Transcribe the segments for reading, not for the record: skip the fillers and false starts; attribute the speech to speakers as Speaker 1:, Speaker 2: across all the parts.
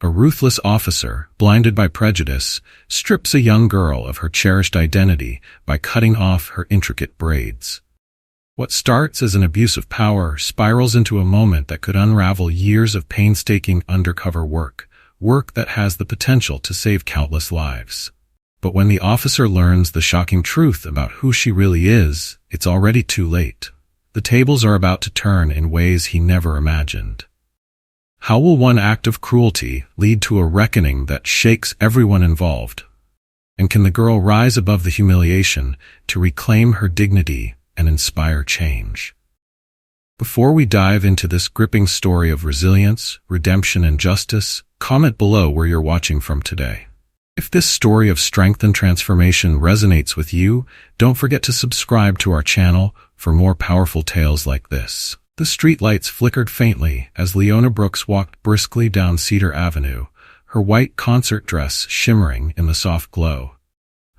Speaker 1: A ruthless officer, blinded by prejudice, strips a young girl of her cherished identity by cutting off her intricate braids. What starts as an abuse of power spirals into a moment that could unravel years of painstaking undercover work that has the potential to save countless lives. But when the officer learns the shocking truth about who she really is, it's already too late. The tables are about to turn in ways he never imagined. How will one act of cruelty lead to a reckoning that shakes everyone involved? And can the girl rise above the humiliation to reclaim her dignity and inspire change? Before we dive into this gripping story of resilience, redemption, and justice, comment below where you're watching from today. If this story of strength and transformation resonates with you, don't forget to subscribe to our channel for more powerful tales like this. The streetlights flickered faintly as Leona Brooks walked briskly down Cedar Avenue, her white concert dress shimmering in the soft glow.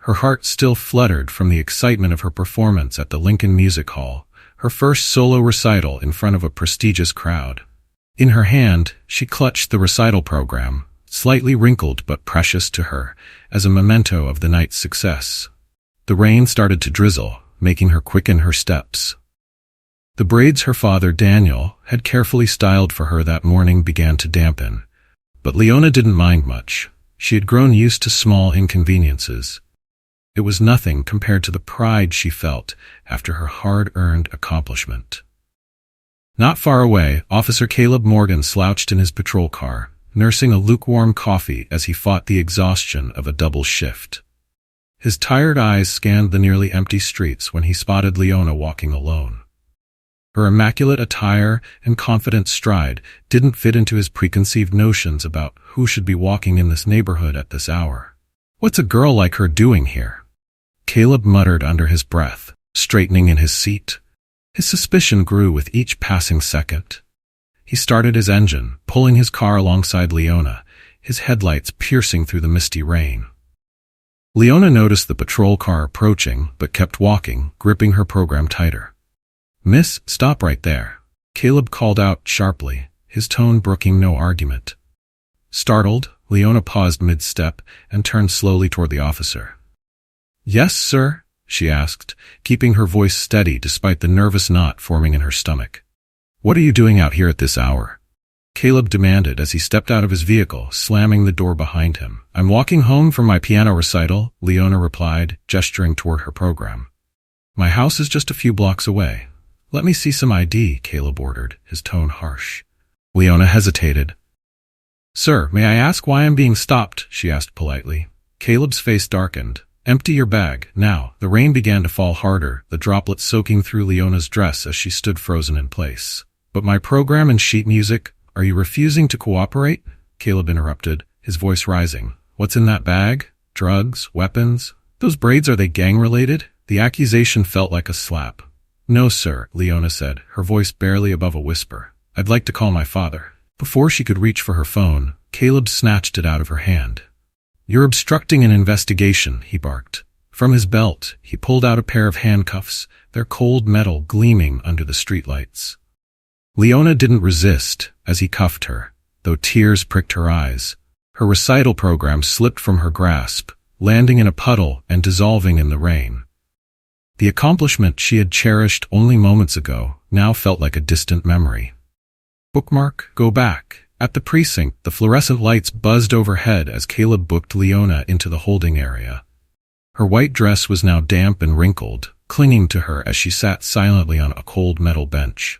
Speaker 1: Her heart still fluttered from the excitement of her performance at the Lincoln Music Hall, her first solo recital in front of a prestigious crowd. In her hand, she clutched the recital program, slightly wrinkled but precious to her, as a memento of the night's success. The rain started to drizzle, making her quicken her steps. The braids her father, Daniel, had carefully styled for her that morning began to dampen. But Leona didn't mind much. She had grown used to small inconveniences. It was nothing compared to the pride she felt after her hard-earned accomplishment. Not far away, Officer Caleb Morgan slouched in his patrol car, nursing a lukewarm coffee as he fought the exhaustion of a double shift. His tired eyes scanned the nearly empty streets when he spotted Leona walking alone. Her immaculate attire and confident stride didn't fit into his preconceived notions about who should be walking in this neighborhood at this hour. "What's a girl like her doing here?" Caleb muttered under his breath, straightening in his seat. His suspicion grew with each passing second. He started his engine, pulling his car alongside Leona, his headlights piercing through the misty rain. Leona noticed the patrol car approaching, but kept walking, gripping her program tighter. "Miss, stop right there," Caleb called out sharply, his tone brooking no argument. Startled, Leona paused mid-step and turned slowly toward the officer. "Yes, sir?" she asked, keeping her voice steady despite the nervous knot forming in her stomach. "What are you doing out here at this hour?" Caleb demanded as he stepped out of his vehicle, slamming the door behind him. "I'm walking home from my piano recital," Leona replied, gesturing toward her program. "My house is just a few blocks away." "Let me see some ID," Caleb ordered, his tone harsh. Leona hesitated. "Sir, may I ask why I'm being stopped?" she asked politely. Caleb's face darkened. "Empty your bag, now." The rain began to fall harder, the droplets soaking through Leona's dress as she stood frozen in place. "But my program and sheet music, are you refusing to cooperate?" Caleb interrupted, his voice rising. "What's in that bag? Drugs? Weapons? Those braids, are they gang-related?" The accusation felt like a slap. "No, sir," Leona said, her voice barely above a whisper. "I'd like to call my father." Before she could reach for her phone, Caleb snatched it out of her hand. "You're obstructing an investigation," he barked. From his belt, he pulled out a pair of handcuffs, their cold metal gleaming under the streetlights. Leona didn't resist as he cuffed her, though tears pricked her eyes. Her recital program slipped from her grasp, landing in a puddle and dissolving in the rain. The accomplishment she had cherished only moments ago now felt like a distant memory. Bookmark, go back. At the precinct, the fluorescent lights buzzed overhead as Caleb booked Leona into the holding area. Her white dress was now damp and wrinkled, clinging to her as she sat silently on a cold metal bench.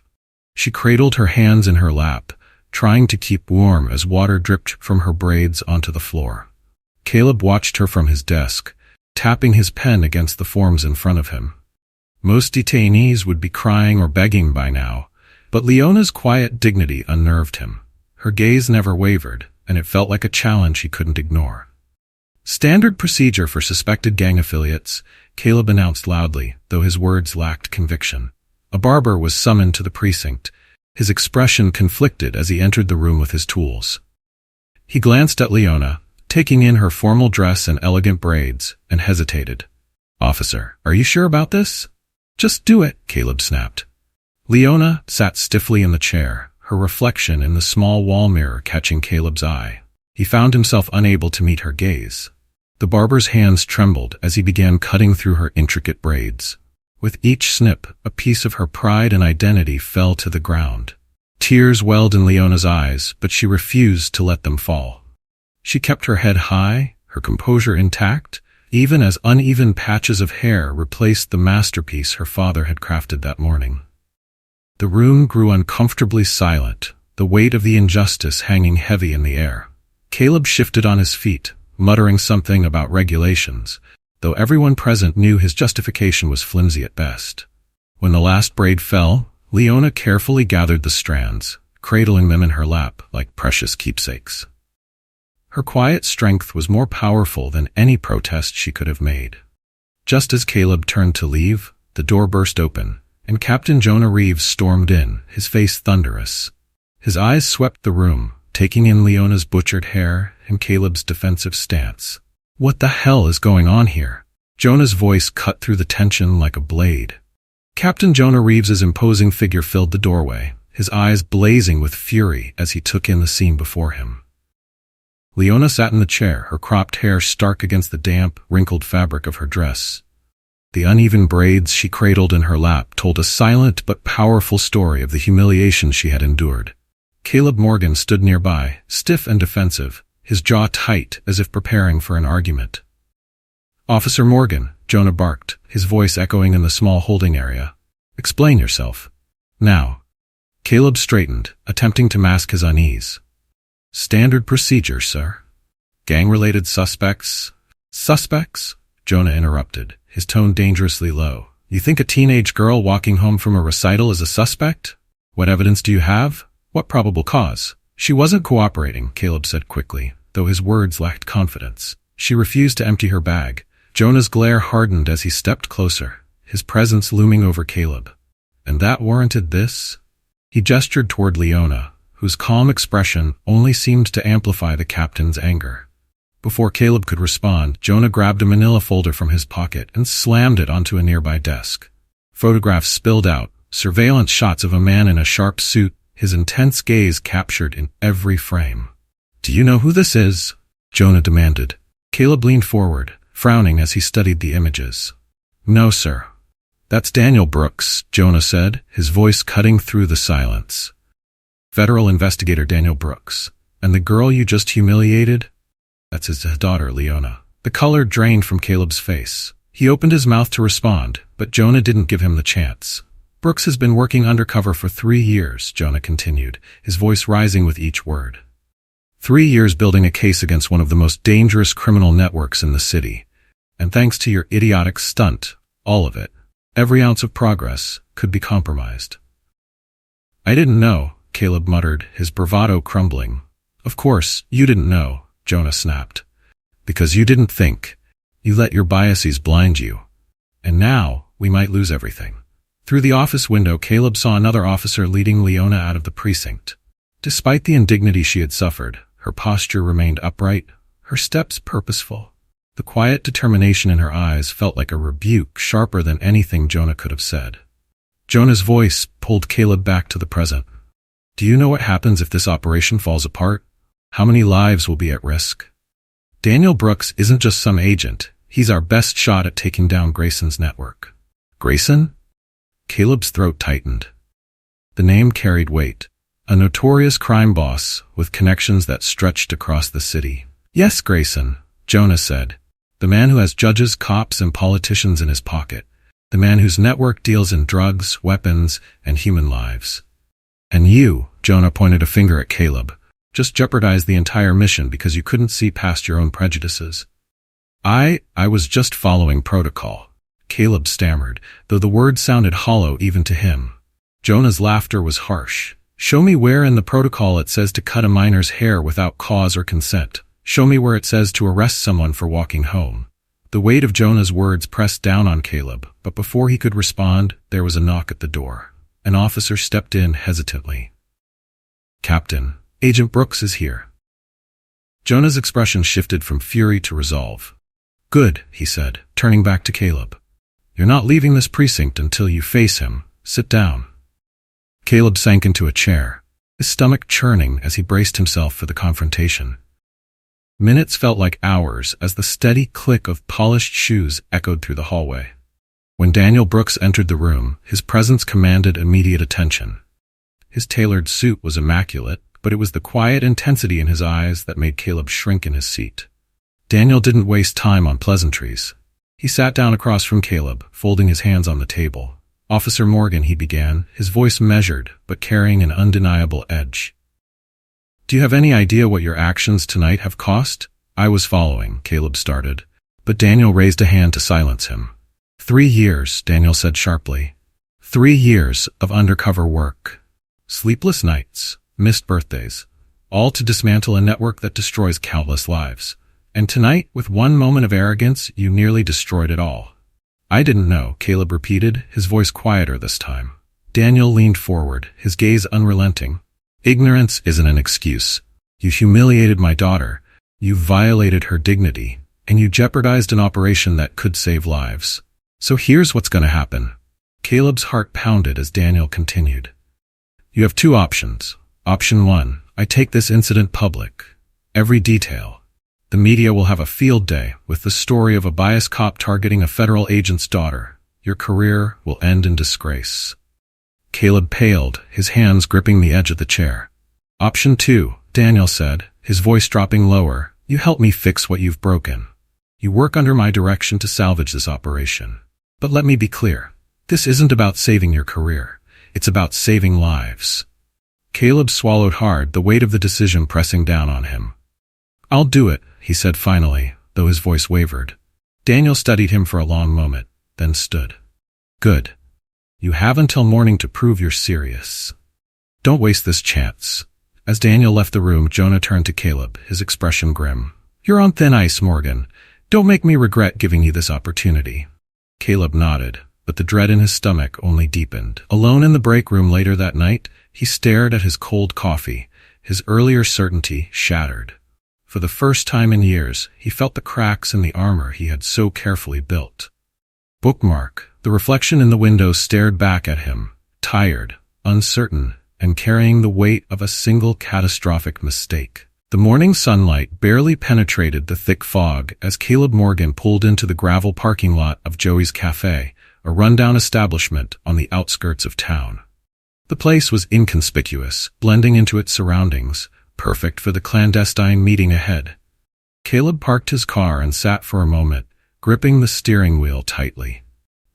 Speaker 1: She cradled her hands in her lap, trying to keep warm as water dripped from her braids onto the floor. Caleb watched her from his desk, tapping his pen against the forms in front of him. Most detainees would be crying or begging by now, but Leona's quiet dignity unnerved him. Her gaze never wavered, and it felt like a challenge he couldn't ignore. "Standard procedure for suspected gang affiliates," Caleb announced loudly, though his words lacked conviction. A barber was summoned to the precinct, his expression conflicted as he entered the room with his tools. He glanced at Leona, taking in her formal dress and elegant braids, and hesitated. "Officer, are you sure about this?" "Just do it," Caleb snapped. Leona sat stiffly in the chair, her reflection in the small wall mirror catching Caleb's eye. He found himself unable to meet her gaze. The barber's hands trembled as he began cutting through her intricate braids. With each snip, a piece of her pride and identity fell to the ground. Tears welled in Leona's eyes, but she refused to let them fall. She kept her head high, her composure intact, even as uneven patches of hair replaced the masterpiece her father had crafted that morning. The room grew uncomfortably silent, the weight of the injustice hanging heavy in the air. Caleb shifted on his feet, muttering something about regulations, though everyone present knew his justification was flimsy at best. When the last braid fell, Leona carefully gathered the strands, cradling them in her lap like precious keepsakes. Her quiet strength was more powerful than any protest she could have made. Just as Caleb turned to leave, the door burst open, and Captain Jonah Reeves stormed in, his face thunderous. His eyes swept the room, taking in Leona's butchered hair and Caleb's defensive stance. "What the hell is going on here?" Jonah's voice cut through the tension like a blade. Captain Jonah Reeves's imposing figure filled the doorway, his eyes blazing with fury as he took in the scene before him. Leona sat in the chair, her cropped hair stark against the damp, wrinkled fabric of her dress. The uneven braids she cradled in her lap told a silent but powerful story of the humiliation she had endured. Caleb Morgan stood nearby, stiff and defensive, his jaw tight as if preparing for an argument. "Officer Morgan," Jonah barked, his voice echoing in the small holding area. "Explain yourself. Now." Caleb straightened, attempting to mask his unease. "Standard procedure, sir." "Gang-related suspects?" "Suspects?" Jonah interrupted, his tone dangerously low. "You think a teenage girl walking home from a recital is a suspect? What evidence do you have? What probable cause?" "She wasn't cooperating," Caleb said quickly, though his words lacked confidence. "She refused to empty her bag." Jonah's glare hardened as he stepped closer, his presence looming over Caleb. "And that warranted this?" He gestured toward Leona, whose calm expression only seemed to amplify the captain's anger. Before Caleb could respond, Jonah grabbed a manila folder from his pocket and slammed it onto a nearby desk. Photographs spilled out, surveillance shots of a man in a sharp suit, his intense gaze captured in every frame. "Do you know who this is?" Jonah demanded. Caleb leaned forward, frowning as he studied the images. "No, sir." "That's Daniel Brooks," Jonah said, his voice cutting through the silence. "Federal investigator Daniel Brooks. And the girl you just humiliated?" "That's his daughter, Leona." The color drained from Caleb's face. He opened his mouth to respond, but Jonah didn't give him the chance. "Brooks has been working undercover for 3 years, Jonah continued, his voice rising with each word. 3 years building a case against one of the most dangerous criminal networks in the city. And thanks to your idiotic stunt, all of it, every ounce of progress, could be compromised." "I didn't know," Caleb muttered, his bravado crumbling. "Of course, you didn't know," Jonah snapped. "Because you didn't think. You let your biases blind you. And now, we might lose everything." Through the office window, Caleb saw another officer leading Leona out of the precinct. Despite the indignity she had suffered, her posture remained upright, her steps purposeful. The quiet determination in her eyes felt like a rebuke sharper than anything Jonah could have said. Jonah's voice pulled Caleb back to the present. "Do you know what happens if this operation falls apart? How many lives will be at risk? Daniel Brooks isn't just some agent, he's our best shot at taking down Grayson's network." "Grayson?" Caleb's throat tightened. The name carried weight. A notorious crime boss with connections that stretched across the city. "Yes, Grayson," Jonah said. "The man who has judges, cops, and politicians in his pocket. The man whose network deals in drugs, weapons, and human lives. And you," Jonah pointed a finger at Caleb, "just jeopardized the entire mission because you couldn't see past your own prejudices." I was just following protocol," Caleb stammered, though the words sounded hollow even to him. Jonah's laughter was harsh. "Show me where in the protocol it says to cut a minor's hair without cause or consent. Show me where it says to arrest someone for walking home." The weight of Jonah's words pressed down on Caleb, but before he could respond, there was a knock at the door. An officer stepped in hesitantly. "Captain, Agent Brooks is here." Jonah's expression shifted from fury to resolve. "Good," he said, turning back to Caleb. "You're not leaving this precinct until you face him. Sit down." Caleb sank into a chair, his stomach churning as he braced himself for the confrontation. Minutes felt like hours as the steady click of polished shoes echoed through the hallway. When Daniel Brooks entered the room, his presence commanded immediate attention. His tailored suit was immaculate, but it was the quiet intensity in his eyes that made Caleb shrink in his seat. Daniel didn't waste time on pleasantries. He sat down across from Caleb, folding his hands on the table. "Officer Morgan," he began, his voice measured, but carrying an undeniable edge. "Do you have any idea what your actions tonight have cost?" "I was following," Caleb started, but Daniel raised a hand to silence him. 3 years, Daniel said sharply. 3 years of undercover work. Sleepless nights, missed birthdays, all to dismantle a network that destroys countless lives. And tonight, with one moment of arrogance, you nearly destroyed it all. "I didn't know," Caleb repeated, his voice quieter this time. Daniel leaned forward, his gaze unrelenting. "Ignorance isn't an excuse. You humiliated my daughter, you violated her dignity, and you jeopardized an operation that could save lives. So here's what's going to happen." Caleb's heart pounded as Daniel continued. "You have 2 options. Option 1, I take this incident public. Every detail. The media will have a field day with the story of a biased cop targeting a federal agent's daughter. Your career will end in disgrace." Caleb paled, his hands gripping the edge of the chair. "Option 2, Daniel said, his voice dropping lower, you help me fix what you've broken. You work under my direction to salvage this operation. But let me be clear, this isn't about saving your career. It's about saving lives." Caleb swallowed hard, the weight of the decision pressing down on him. "I'll do it," he said finally, though his voice wavered. Daniel studied him for a long moment, then stood. "Good. You have until morning to prove you're serious. Don't waste this chance." As Daniel left the room, Jonah turned to Caleb, his expression grim. "You're on thin ice, Morgan. Don't make me regret giving you this opportunity." Caleb nodded, but the dread in his stomach only deepened. Alone in the break room later that night, he stared at his cold coffee, his earlier certainty shattered. For the first time in years, he felt the cracks in the armor he had so carefully built. Bookmark, the reflection in the window, stared back at him, tired, uncertain, and carrying the weight of a single catastrophic mistake. The morning sunlight barely penetrated the thick fog as Caleb Morgan pulled into the gravel parking lot of Joey's Cafe, a rundown establishment on the outskirts of town. The place was inconspicuous, blending into its surroundings, perfect for the clandestine meeting ahead. Caleb parked his car and sat for a moment, gripping the steering wheel tightly.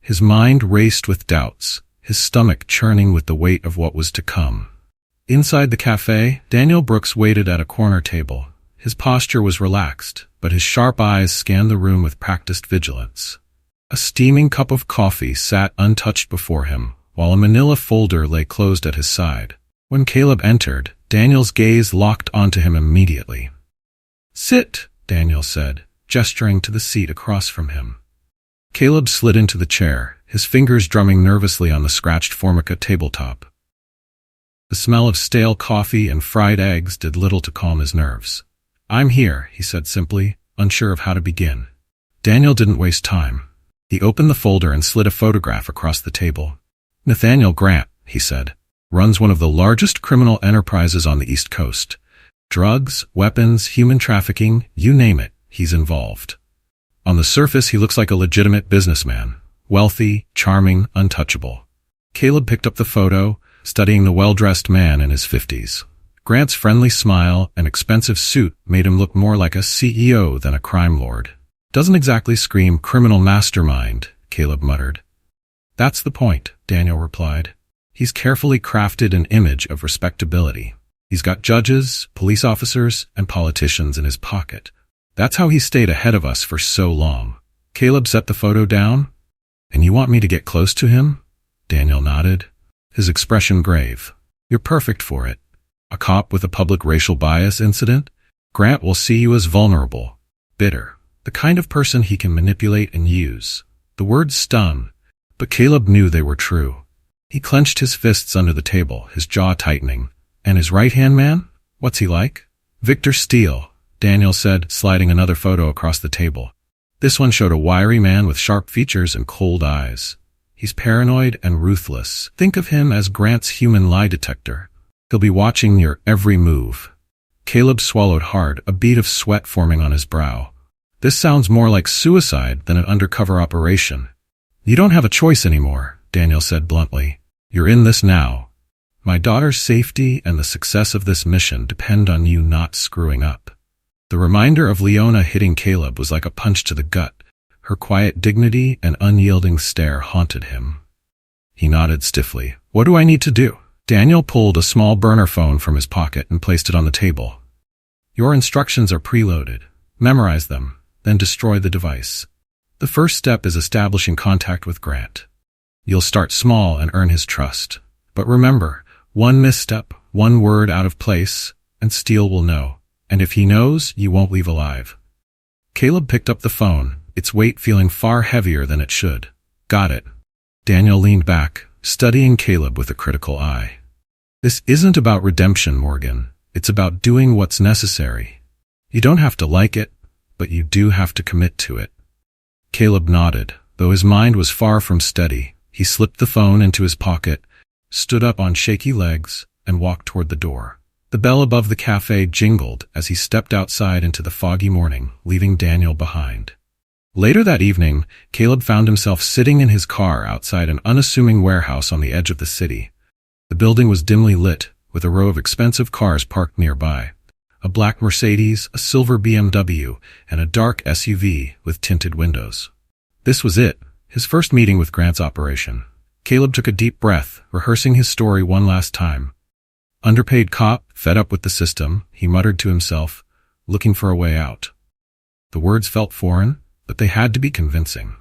Speaker 1: His mind raced with doubts, his stomach churning with the weight of what was to come. Inside the cafe, Daniel Brooks waited at a corner table. His posture was relaxed, but his sharp eyes scanned the room with practiced vigilance. A steaming cup of coffee sat untouched before him, while a manila folder lay closed at his side. When Caleb entered, Daniel's gaze locked onto him immediately. "Sit," Daniel said, gesturing to the seat across from him. Caleb slid into the chair, his fingers drumming nervously on the scratched Formica tabletop. The smell of stale coffee and fried eggs did little to calm his nerves. "I'm here," he said simply, unsure of how to begin. Daniel didn't waste time. He opened the folder and slid a photograph across the table. "Nathaniel Grant," he said, "runs one of the largest criminal enterprises on the East Coast. Drugs, weapons, human trafficking, you name it, he's involved. On the surface, he looks like a legitimate businessman, wealthy, charming, untouchable." Caleb picked up the photo, studying the well-dressed man in his 50s. Grant's friendly smile and expensive suit made him look more like a CEO than a crime lord. "Doesn't exactly scream criminal mastermind," Caleb muttered. "That's the point," Daniel replied. "He's carefully crafted an image of respectability. He's got judges, police officers, and politicians in his pocket. That's how he stayed ahead of us for so long." Caleb set the photo down. "And you want me to get close to him?" Daniel nodded, his expression grave. "You're perfect for it. A cop with a public racial bias incident? Grant will see you as vulnerable, bitter, the kind of person he can manipulate and use." The words stung, but Caleb knew they were true. He clenched his fists under the table, his jaw tightening. "And his right-hand man? What's he like?" "Victor Steele," Daniel said, sliding another photo across the table. This one showed a wiry man with sharp features and cold eyes. "He's paranoid and ruthless. Think of him as Grant's human lie detector. He'll be watching your every move." Caleb swallowed hard, a bead of sweat forming on his brow. This sounds more like suicide than an undercover operation. You don't have a choice anymore, Daniel said bluntly. You're in this now. My daughter's safety and the success of this mission depend on you not screwing up. The reminder of Leona hitting Caleb was like a punch to the gut. Her quiet dignity and unyielding stare haunted him. He nodded stiffly. What do I need to do? Daniel pulled a small burner phone from his pocket and placed it on the table. Your instructions are preloaded. Memorize them, then destroy the device. The first step is establishing contact with Grant. You'll start small and earn his trust. But remember, one misstep, one word out of place, and Steele will know. And if he knows, you won't leave alive. Caleb picked up the phone, its weight feeling far heavier than it should. Got it. Daniel leaned back, studying Caleb with a critical eye. This isn't about redemption, Morgan. It's about doing what's necessary. You don't have to like it, but you do have to commit to it. Caleb nodded. Though his mind was far from steady, he slipped the phone into his pocket, stood up on shaky legs, and walked toward the door. The bell above the cafe jingled as he stepped outside into the foggy morning, leaving Daniel behind. Later that evening, Caleb found himself sitting in his car outside an unassuming warehouse on the edge of the city. The building was dimly lit, with a row of expensive cars parked nearby. A black Mercedes, a silver BMW, and a dark SUV with tinted windows. This was it, his first meeting with Grant's operation. Caleb took a deep breath, rehearsing his story one last time. Underpaid cop, fed up with the system, he muttered to himself, looking for a way out. The words felt foreign, but they had to be convincing.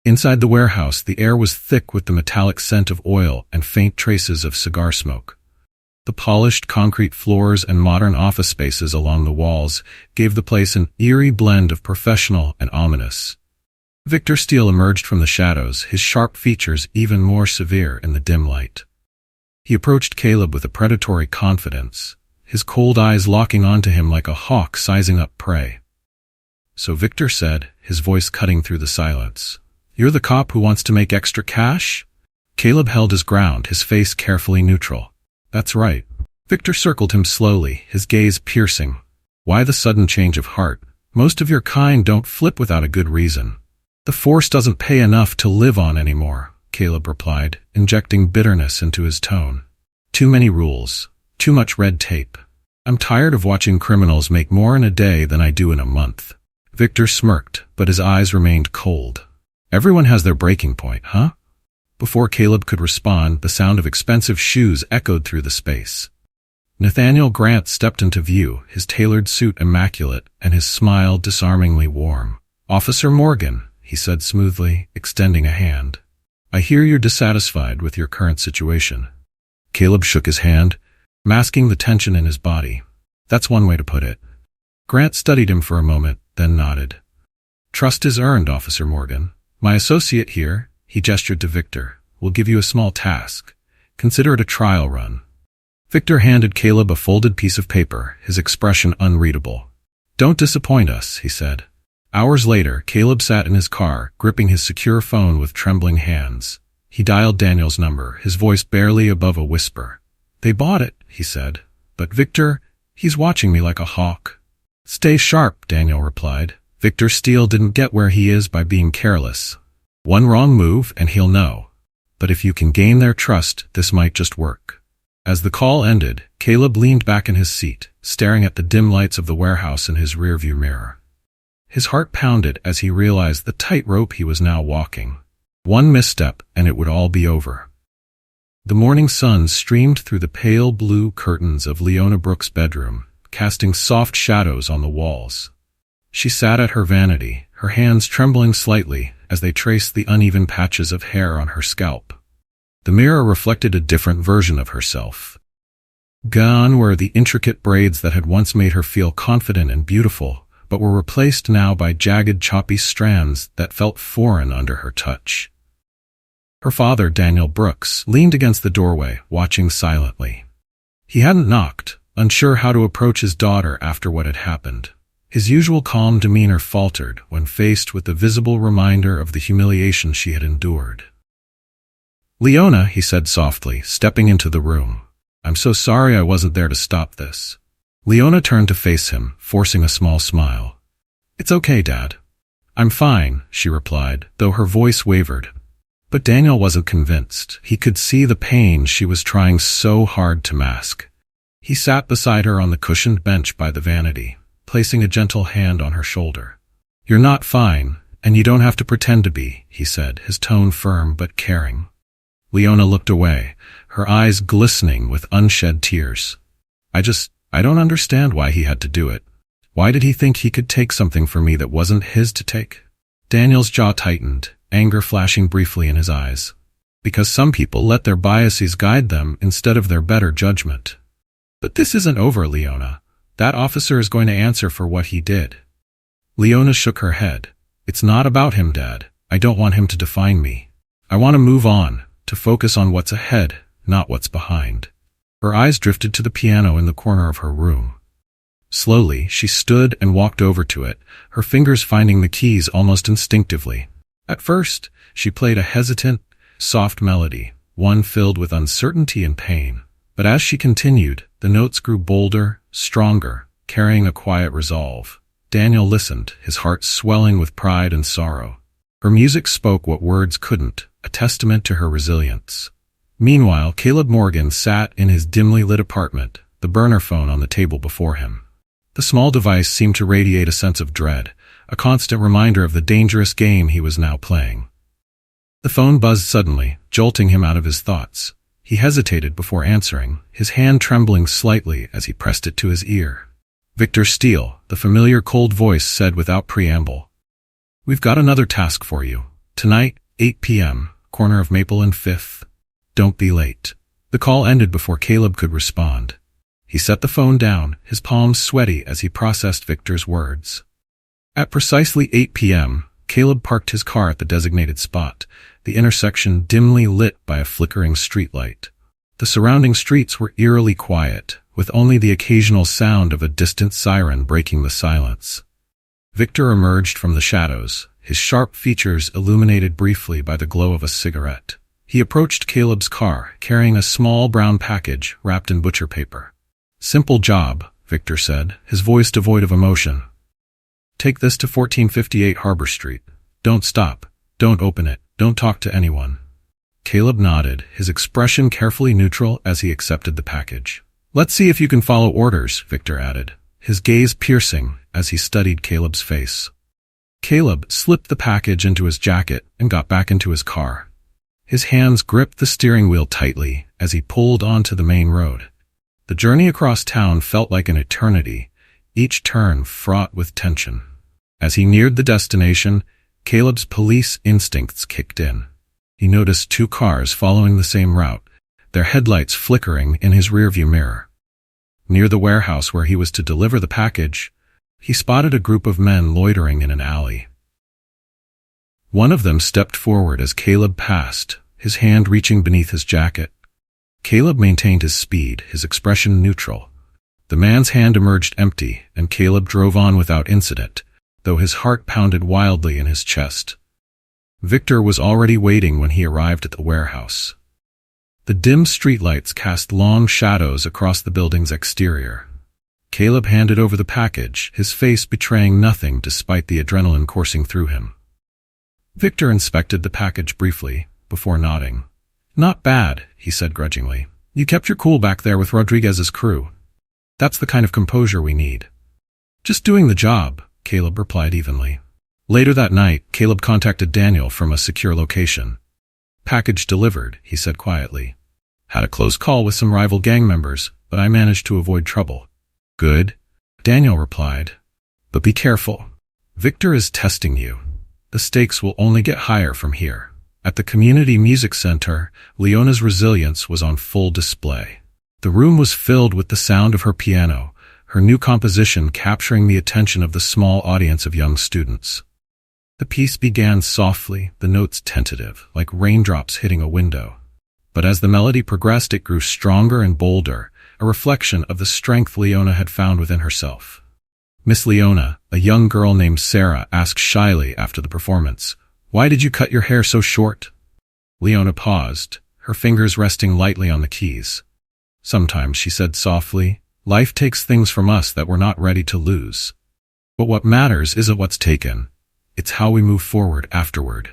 Speaker 1: Inside the warehouse, the air was thick with the metallic scent of oil and faint traces of cigar smoke. The polished concrete floors and modern office spaces along the walls gave the place an eerie blend of professional and ominous. Victor Steele emerged from the shadows, his sharp features even more severe in the dim light. He approached Caleb with a predatory confidence, his cold eyes locking onto him like a hawk sizing up prey. So Victor said, his voice cutting through the silence, "You're the cop who wants to make extra cash?" Caleb held his ground, his face carefully neutral. "That's right." Victor circled him slowly, his gaze piercing. "Why the sudden change of heart? Most of your kind don't flip without a good reason." "The force doesn't pay enough to live on anymore," Caleb replied, injecting bitterness into his tone. "Too many rules. Too much red tape. I'm tired of watching criminals make more in a day than I do in a month." Victor smirked, but his eyes remained cold. "Everyone has their breaking point, huh?" Before Caleb could respond, the sound of expensive shoes echoed through the space. Nathaniel Grant stepped into view, his tailored suit immaculate and his smile disarmingly warm. "Officer Morgan," he said smoothly, extending a hand. "I hear you're dissatisfied with your current situation." Caleb shook his hand, masking the tension in his body. "That's one way to put it." Grant studied him for a moment, then nodded. "Trust is earned, Officer Morgan. My associate here," he gestured to Victor, "will give you a small task. Consider it a trial run." Victor handed Caleb a folded piece of paper, his expression unreadable. "Don't disappoint us," he said. Hours later, Caleb sat in his car, gripping his secure phone with trembling hands. He dialed Daniel's number, his voice barely above a whisper. "They bought it," he said. "But Victor, he's watching me like a hawk." "Stay sharp," Daniel replied. "Victor Steele didn't get where he is by being careless. One wrong move and he'll know. But if you can gain their trust, this might just work." As the call ended, Caleb leaned back in his seat, staring at the dim lights of the warehouse in his rearview mirror. His heart pounded as he realized the tightrope he was now walking. One misstep and it would all be over. The morning sun streamed through the pale blue curtains of Leona Brooks' bedroom, casting soft shadows on the walls. She sat at her vanity, her hands trembling slightly as they traced the uneven patches of hair on her scalp. The mirror reflected a different version of herself. Gone were the intricate braids that had once made her feel confident and beautiful, but were replaced now by jagged, choppy strands that felt foreign under her touch. Her father, Daniel Brooks, leaned against the doorway, watching silently. He hadn't knocked, unsure how to approach his daughter after what had happened. His usual calm demeanor faltered when faced with the visible reminder of the humiliation she had endured. "Leona," he said softly, stepping into the room. I'm so sorry I wasn't there to stop this. Leona turned to face him, forcing a small smile. It's okay, Dad. I'm fine, she replied, though her voice wavered. But Daniel wasn't convinced. He could see the pain she was trying so hard to mask. He sat beside her on the cushioned bench by the vanity, placing a gentle hand on her shoulder. You're not fine, and you don't have to pretend to be, he said, his tone firm but caring. Leona looked away, her eyes glistening with unshed tears. I don't understand why he had to do it. Why did he think he could take something from me that wasn't his to take? Daniel's jaw tightened, anger flashing briefly in his eyes. Because some people let their biases guide them instead of their better judgment. But this isn't over, Leona. That officer is going to answer for what he did. Leona shook her head. It's not about him, Dad. I don't want him to define me. I want to move on, to focus on what's ahead, not what's behind. Her eyes drifted to the piano in the corner of her room. Slowly, she stood and walked over to it, her fingers finding the keys almost instinctively. At first, she played a hesitant, soft melody, one filled with uncertainty and pain. But as she continued, the notes grew bolder, stronger, carrying a quiet resolve. Daniel listened, his heart swelling with pride and sorrow. Her music spoke what words couldn't, a testament to her resilience. Meanwhile, Caleb Morgan sat in his dimly lit apartment, the burner phone on the table before him. The small device seemed to radiate a sense of dread, a constant reminder of the dangerous game he was now playing. The phone buzzed suddenly, jolting him out of his thoughts. He hesitated before answering, his hand trembling slightly as he pressed it to his ear. Victor Steele, the familiar cold voice said without preamble. We've got another task for you. Tonight, 8 p.m., corner of Maple and 5th. Don't be late. The call ended before Caleb could respond. He set the phone down, his palms sweaty as he processed Victor's words. At precisely 8 p.m., Caleb parked his car at the designated spot, the intersection dimly lit by a flickering streetlight. The surrounding streets were eerily quiet, with only the occasional sound of a distant siren breaking the silence. Victor emerged from the shadows, his sharp features illuminated briefly by the glow of a cigarette. He approached Caleb's car, carrying a small brown package wrapped in butcher paper. Simple job, Victor said, his voice devoid of emotion. Take this to 1458 Harbor Street. Don't stop. Don't open it. Don't talk to anyone. Caleb nodded, his expression carefully neutral as he accepted the package. Let's see if you can follow orders, Victor added, his gaze piercing as he studied Caleb's face. Caleb slipped the package into his jacket and got back into his car. His hands gripped the steering wheel tightly as he pulled onto the main road. The journey across town felt like an eternity, each turn fraught with tension. As he neared the destination, Caleb's police instincts kicked in. He noticed two cars following the same route, their headlights flickering in his rearview mirror. Near the warehouse where he was to deliver the package, he spotted a group of men loitering in an alley. One of them stepped forward as Caleb passed, his hand reaching beneath his jacket. Caleb maintained his speed, his expression neutral. The man's hand emerged empty, and Caleb drove on without incident, though his heart pounded wildly in his chest. Victor was already waiting when he arrived at the warehouse. The dim streetlights cast long shadows across the building's exterior. Caleb handed over the package, his face betraying nothing despite the adrenaline coursing through him. Victor inspected the package briefly, before nodding. Not bad, he said grudgingly. You kept your cool back there with Rodriguez's crew. That's the kind of composure we need. Just doing the job, Caleb replied evenly. Later that night, Caleb contacted Daniel from a secure location. Package delivered, he said quietly. Had a close call with some rival gang members, but I managed to avoid trouble. Good, Daniel replied. But be careful. Victor is testing you. The stakes will only get higher from here. At the community music center, Leona's resilience was on full display. The room was filled with the sound of her piano, her new composition capturing the attention of the small audience of young students. The piece began softly, the notes tentative, like raindrops hitting a window. But as the melody progressed, it grew stronger and bolder, a reflection of the strength Leona had found within herself. Miss Leona, a young girl named Sarah, asked shyly after the performance, "Why did you cut your hair so short?" Leona paused, her fingers resting lightly on the keys. Sometimes, she said softly, life takes things from us that we're not ready to lose. But what matters isn't what's taken. It's how we move forward afterward.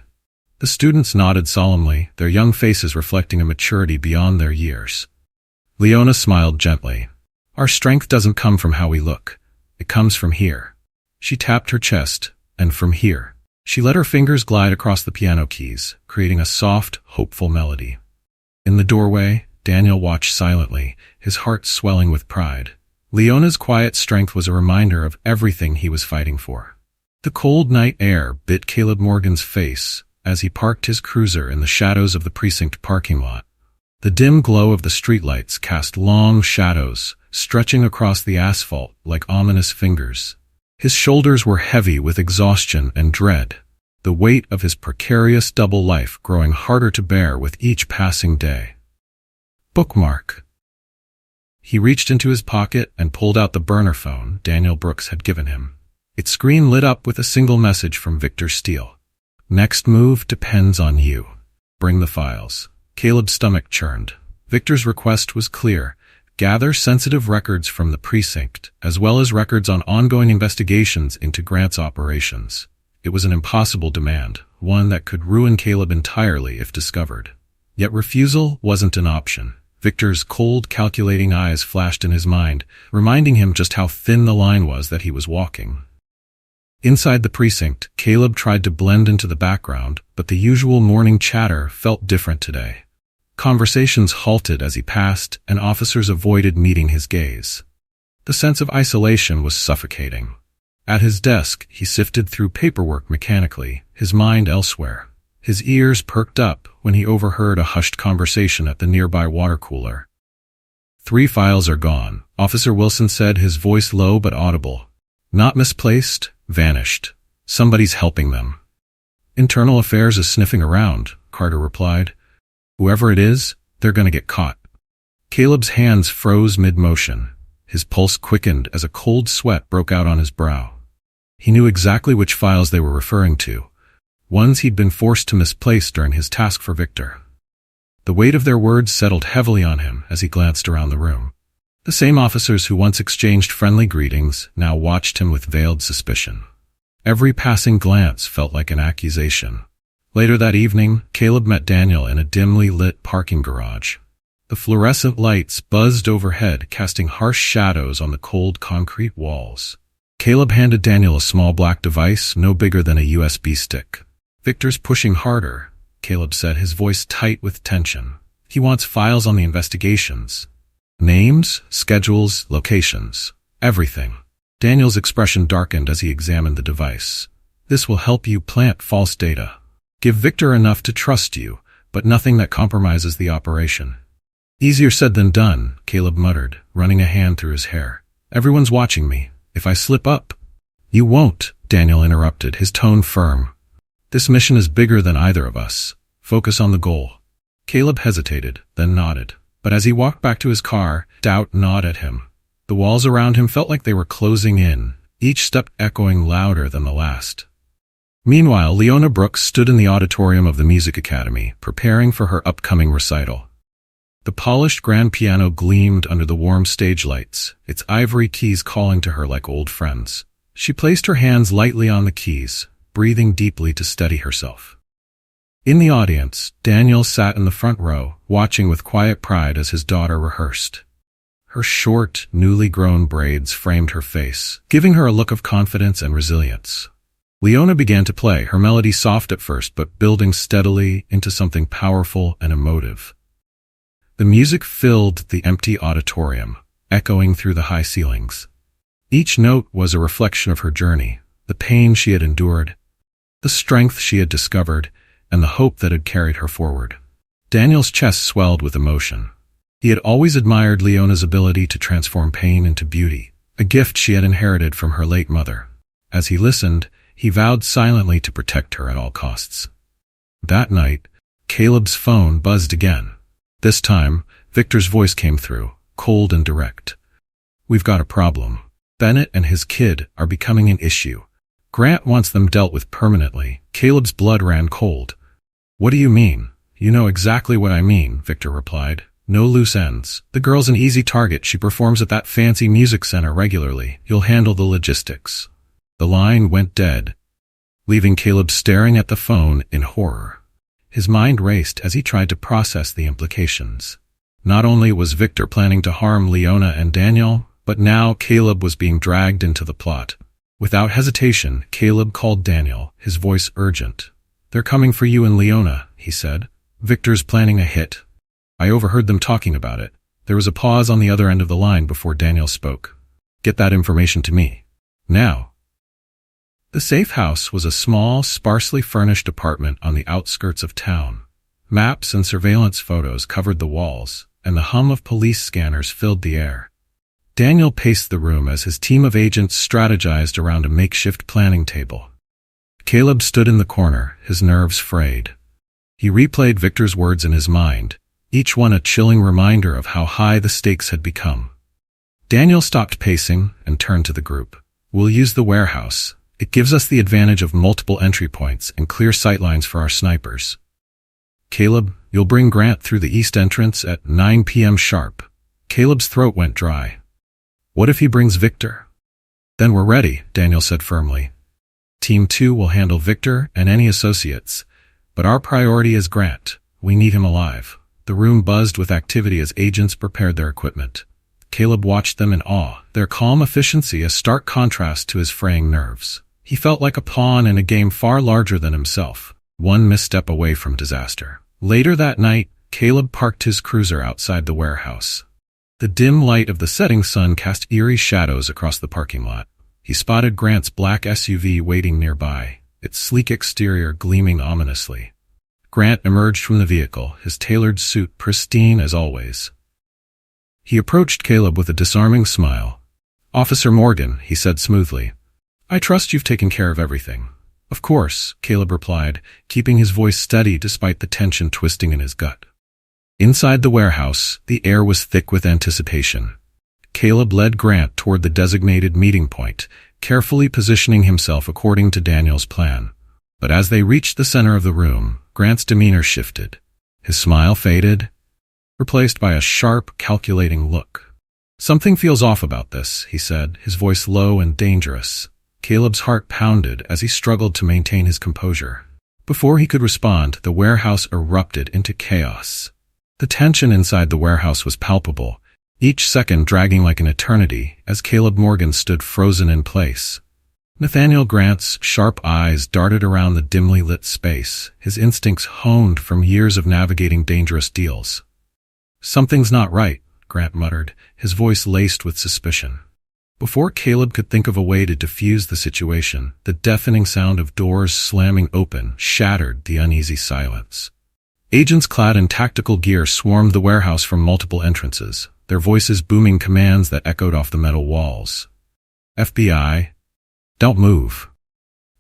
Speaker 1: The students nodded solemnly, their young faces reflecting a maturity beyond their years. Leona smiled gently. Our strength doesn't come from how we look. It comes from here. She tapped her chest, and from here. She let her fingers glide across the piano keys, creating a soft, hopeful melody. In the doorway, Daniel watched silently, his heart swelling with pride. Leona's quiet strength was a reminder of everything he was fighting for. The cold night air bit Caleb Morgan's face as he parked his cruiser in the shadows of the precinct parking lot. The dim glow of the streetlights cast long shadows, stretching across the asphalt like ominous fingers. His shoulders were heavy with exhaustion and dread, the weight of his precarious double life growing harder to bear with each passing day. Bookmark. He reached into his pocket and pulled out the burner phone Daniel Brooks had given him. Its screen lit up with a single message from Victor Steele. Next move depends on you. Bring the files. Caleb's stomach churned. Victor's request was clear. Gather sensitive records from the precinct, as well as records on ongoing investigations into Grant's operations. It was an impossible demand, one that could ruin Caleb entirely if discovered. Yet refusal wasn't an option. Victor's cold, calculating eyes flashed in his mind, reminding him just how thin the line was that he was walking. Inside the precinct, Caleb tried to blend into the background, but the usual morning chatter felt different today. Conversations halted as he passed, and officers avoided meeting his gaze. The sense of isolation was suffocating. At his desk, he sifted through paperwork mechanically, his mind elsewhere. His ears perked up when he overheard a hushed conversation at the nearby water cooler. 3 files are gone, Officer Wilson said, his voice low but audible. Not misplaced, vanished. Somebody's helping them. Internal Affairs is sniffing around, Carter replied. Whoever it is, they're going to get caught. Caleb's hands froze mid-motion. His pulse quickened as a cold sweat broke out on his brow. He knew exactly which files they were referring to, ones he'd been forced to misplace during his task for Victor. The weight of their words settled heavily on him as he glanced around the room. The same officers who once exchanged friendly greetings now watched him with veiled suspicion. Every passing glance felt like an accusation. Later that evening, Caleb met Daniel in a dimly lit parking garage. The fluorescent lights buzzed overhead, casting harsh shadows on the cold concrete walls. Caleb handed Daniel a small black device no bigger than a USB stick. Victor's pushing harder, Caleb said, his voice tight with tension. He wants files on the investigations. Names, schedules, locations. Everything. Daniel's expression darkened as he examined the device. This will help you plant false data. Give Victor enough to trust you, but nothing that compromises the operation. Easier said than done, Caleb muttered, running a hand through his hair. Everyone's watching me. If I slip up... You won't, Daniel interrupted, his tone firm. This mission is bigger than either of us. Focus on the goal. Caleb hesitated, then nodded. But as he walked back to his car, doubt gnawed at him. The walls around him felt like they were closing in, each step echoing louder than the last. Meanwhile, Leona Brooks stood in the auditorium of the Music Academy, preparing for her upcoming recital. The polished grand piano gleamed under the warm stage lights, its ivory keys calling to her like old friends. She placed her hands lightly on the keys, breathing deeply to steady herself. In the audience, Daniel sat in the front row, watching with quiet pride as his daughter rehearsed. Her short, newly grown braids framed her face, giving her a look of confidence and resilience. Leona began to play, her melody soft at first but building steadily into something powerful and emotive. The music filled the empty auditorium, echoing through the high ceilings. Each note was a reflection of her journey, the pain she had endured, the strength she had discovered, and the hope that had carried her forward. Daniel's chest swelled with emotion. He had always admired Leona's ability to transform pain into beauty, a gift she had inherited from her late mother. As he listened, he vowed silently to protect her at all costs. That night, Caleb's phone buzzed again. This time, Victor's voice came through, cold and direct. We've got a problem. Bennett and his kid are becoming an issue. Grant wants them dealt with permanently. Caleb's blood ran cold. What do you mean? You know exactly what I mean, Victor replied. No loose ends. The girl's an easy target. She performs at that fancy music center regularly. You'll handle the logistics." The line went dead, leaving Caleb staring at the phone in horror. His mind raced as he tried to process the implications. Not only was Victor planning to harm Leona and Daniel, but now Caleb was being dragged into the plot. Without hesitation, Caleb called Daniel, his voice urgent. "They're coming for you and Leona," he said. "Victor's planning a hit." I overheard them talking about it. There was a pause on the other end of the line before Daniel spoke. "Get that information to me. Now." The safe house was a small, sparsely furnished apartment on the outskirts of town. Maps and surveillance photos covered the walls, and the hum of police scanners filled the air. Daniel paced the room as his team of agents strategized around a makeshift planning table. Caleb stood in the corner, his nerves frayed. He replayed Victor's words in his mind, each one a chilling reminder of how high the stakes had become. Daniel stopped pacing and turned to the group. "We'll use the warehouse. It gives us the advantage of multiple entry points and clear sightlines for our snipers. Caleb, you'll bring Grant through the east entrance at 9 p.m. sharp." Caleb's throat went dry. "What if he brings Victor?" "Then we're ready," Daniel said firmly. "Team 2 will handle Victor and any associates, but our priority is Grant. We need him alive." The room buzzed with activity as agents prepared their equipment. Caleb watched them in awe, their calm efficiency a stark contrast to his fraying nerves. He felt like a pawn in a game far larger than himself, one misstep away from disaster. Later that night, Caleb parked his cruiser outside the warehouse. The dim light of the setting sun cast eerie shadows across the parking lot. He spotted Grant's black SUV waiting nearby, its sleek exterior gleaming ominously. Grant emerged from the vehicle, his tailored suit pristine as always. He approached Caleb with a disarming smile. "Officer Morgan," he said smoothly, "I trust you've taken care of everything." "Of course," Caleb replied, keeping his voice steady despite the tension twisting in his gut. Inside the warehouse, the air was thick with anticipation. Caleb led Grant toward the designated meeting point, carefully positioning himself according to Daniel's plan. But as they reached the center of the room, Grant's demeanor shifted. His smile faded, replaced by a sharp, calculating look. "Something feels off about this," he said, his voice low and dangerous. Caleb's heart pounded as he struggled to maintain his composure. Before he could respond, the warehouse erupted into chaos. The tension inside the warehouse was palpable, each second dragging like an eternity as Caleb Morgan stood frozen in place. Nathaniel Grant's sharp eyes darted around the dimly lit space, his instincts honed from years of navigating dangerous deals. "Something's not right," Grant muttered, his voice laced with suspicion. Before Caleb could think of a way to defuse the situation, the deafening sound of doors slamming open shattered the uneasy silence. Agents clad in tactical gear swarmed the warehouse from multiple entrances, their voices booming commands that echoed off the metal walls. "FBI, don't move."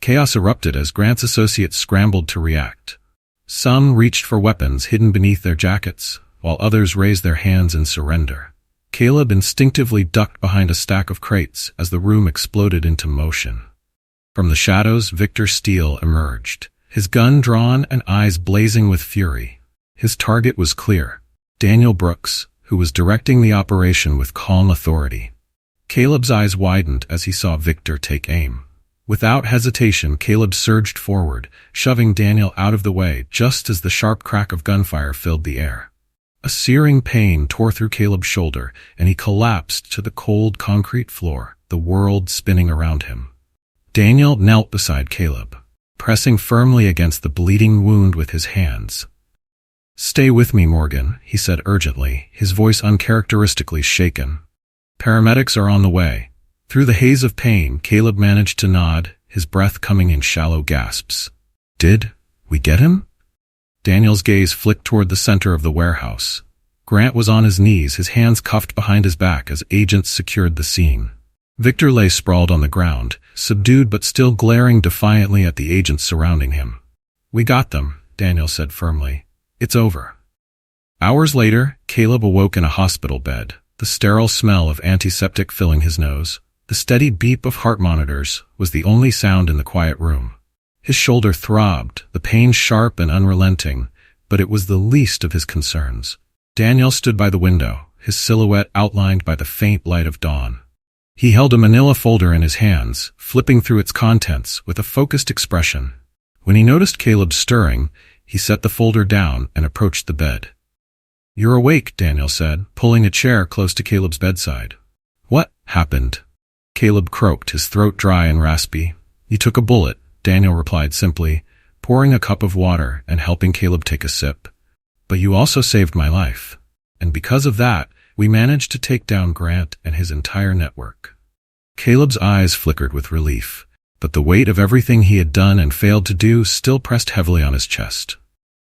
Speaker 1: Chaos erupted as Grant's associates scrambled to react. Some reached for weapons hidden beneath their jackets, while others raised their hands in surrender. Caleb instinctively ducked behind a stack of crates as the room exploded into motion. From the shadows, Victor Steele emerged, his gun drawn and eyes blazing with fury. His target was clear: Daniel Brooks, who was directing the operation with calm authority. Caleb's eyes widened as he saw Victor take aim. Without hesitation, Caleb surged forward, shoving Daniel out of the way just as the sharp crack of gunfire filled the air. A searing pain tore through Caleb's shoulder, and he collapsed to the cold concrete floor, the world spinning around him. Daniel knelt beside Caleb, pressing firmly against the bleeding wound with his hands. "Stay with me, Morgan," he said urgently, his voice uncharacteristically shaken. "Paramedics are on the way." Through the haze of pain, Caleb managed to nod, his breath coming in shallow gasps. "Did we get him?" Daniel's gaze flicked toward the center of the warehouse. Grant was on his knees, his hands cuffed behind his back as agents secured the scene. Victor lay sprawled on the ground, subdued but still glaring defiantly at the agents surrounding him. "We got them," Daniel said firmly. "It's over." Hours later, Caleb awoke in a hospital bed, the sterile smell of antiseptic filling his nose. The steady beep of heart monitors was the only sound in the quiet room. His shoulder throbbed, the pain sharp and unrelenting, but it was the least of his concerns. Daniel stood by the window, his silhouette outlined by the faint light of dawn. He held a manila folder in his hands, flipping through its contents with a focused expression. When he noticed Caleb stirring, he set the folder down and approached the bed. "You're awake," Daniel said, pulling a chair close to Caleb's bedside. "What happened?" Caleb croaked, his throat dry and raspy. "You took a bullet," Daniel replied simply, pouring a cup of water and helping Caleb take a sip. "But you also saved my life. And because of that, we managed to take down Grant and his entire network." Caleb's eyes flickered with relief, but the weight of everything he had done and failed to do still pressed heavily on his chest.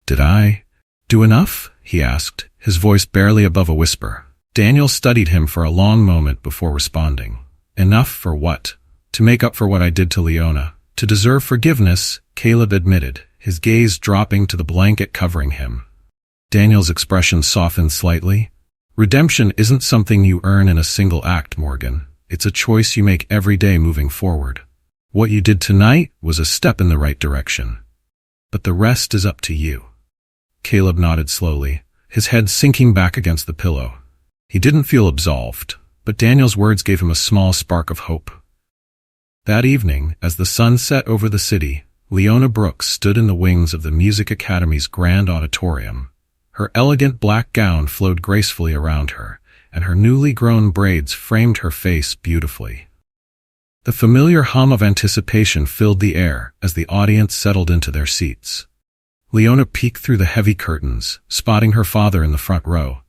Speaker 1: "Did I do enough?" he asked, his voice barely above a whisper. Daniel studied him for a long moment before responding. "Enough for what?" "To make up for what I did to Leona. To deserve forgiveness," Caleb admitted, his gaze dropping to the blanket covering him. Daniel's expression softened slightly. "Redemption isn't something you earn in a single act, Morgan. It's a choice you make every day moving forward. What you did tonight was a step in the right direction. But the rest is up to you." Caleb nodded slowly, his head sinking back against the pillow. He didn't feel absolved, but Daniel's words gave him a small spark of hope. That evening, as the sun set over the city, Leona Brooks stood in the wings of the Music Academy's grand auditorium. Her elegant black gown flowed gracefully around her, and her newly grown braids framed her face beautifully. The familiar hum of anticipation filled the air as the audience settled into their seats. Leona peeked through the heavy curtains, spotting her father in the front row.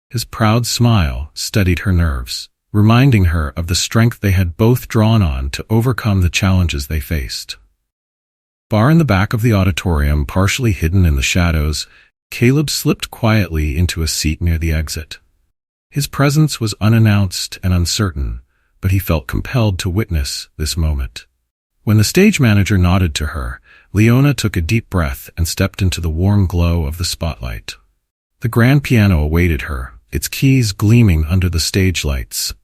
Speaker 1: His proud smile steadied her nerves, reminding her of the strength they had both drawn on to overcome the challenges they faced. Far in the back of the auditorium, partially hidden in the shadows, Caleb slipped quietly into a seat near the exit. His presence was unannounced and uncertain, but he felt compelled to witness this moment. When the stage manager nodded to her, Leona took a deep breath and stepped into the warm glow of the spotlight. The grand piano awaited her, its keys gleaming under the stage lights.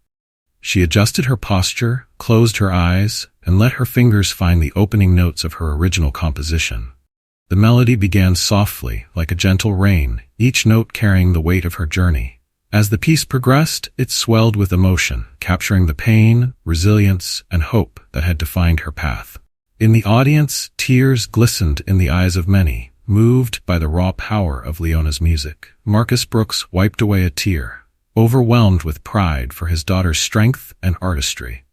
Speaker 1: She adjusted her posture, closed her eyes, and let her fingers find the opening notes of her original composition. The melody began softly, like a gentle rain, each note carrying the weight of her journey. As the piece progressed, it swelled with emotion, capturing the pain, resilience, and hope that had defined her path. In the audience, tears glistened in the eyes of many, moved by the raw power of Leona's music. Marcus Brooks wiped away a tear, overwhelmed with pride for his daughter's strength and artistry.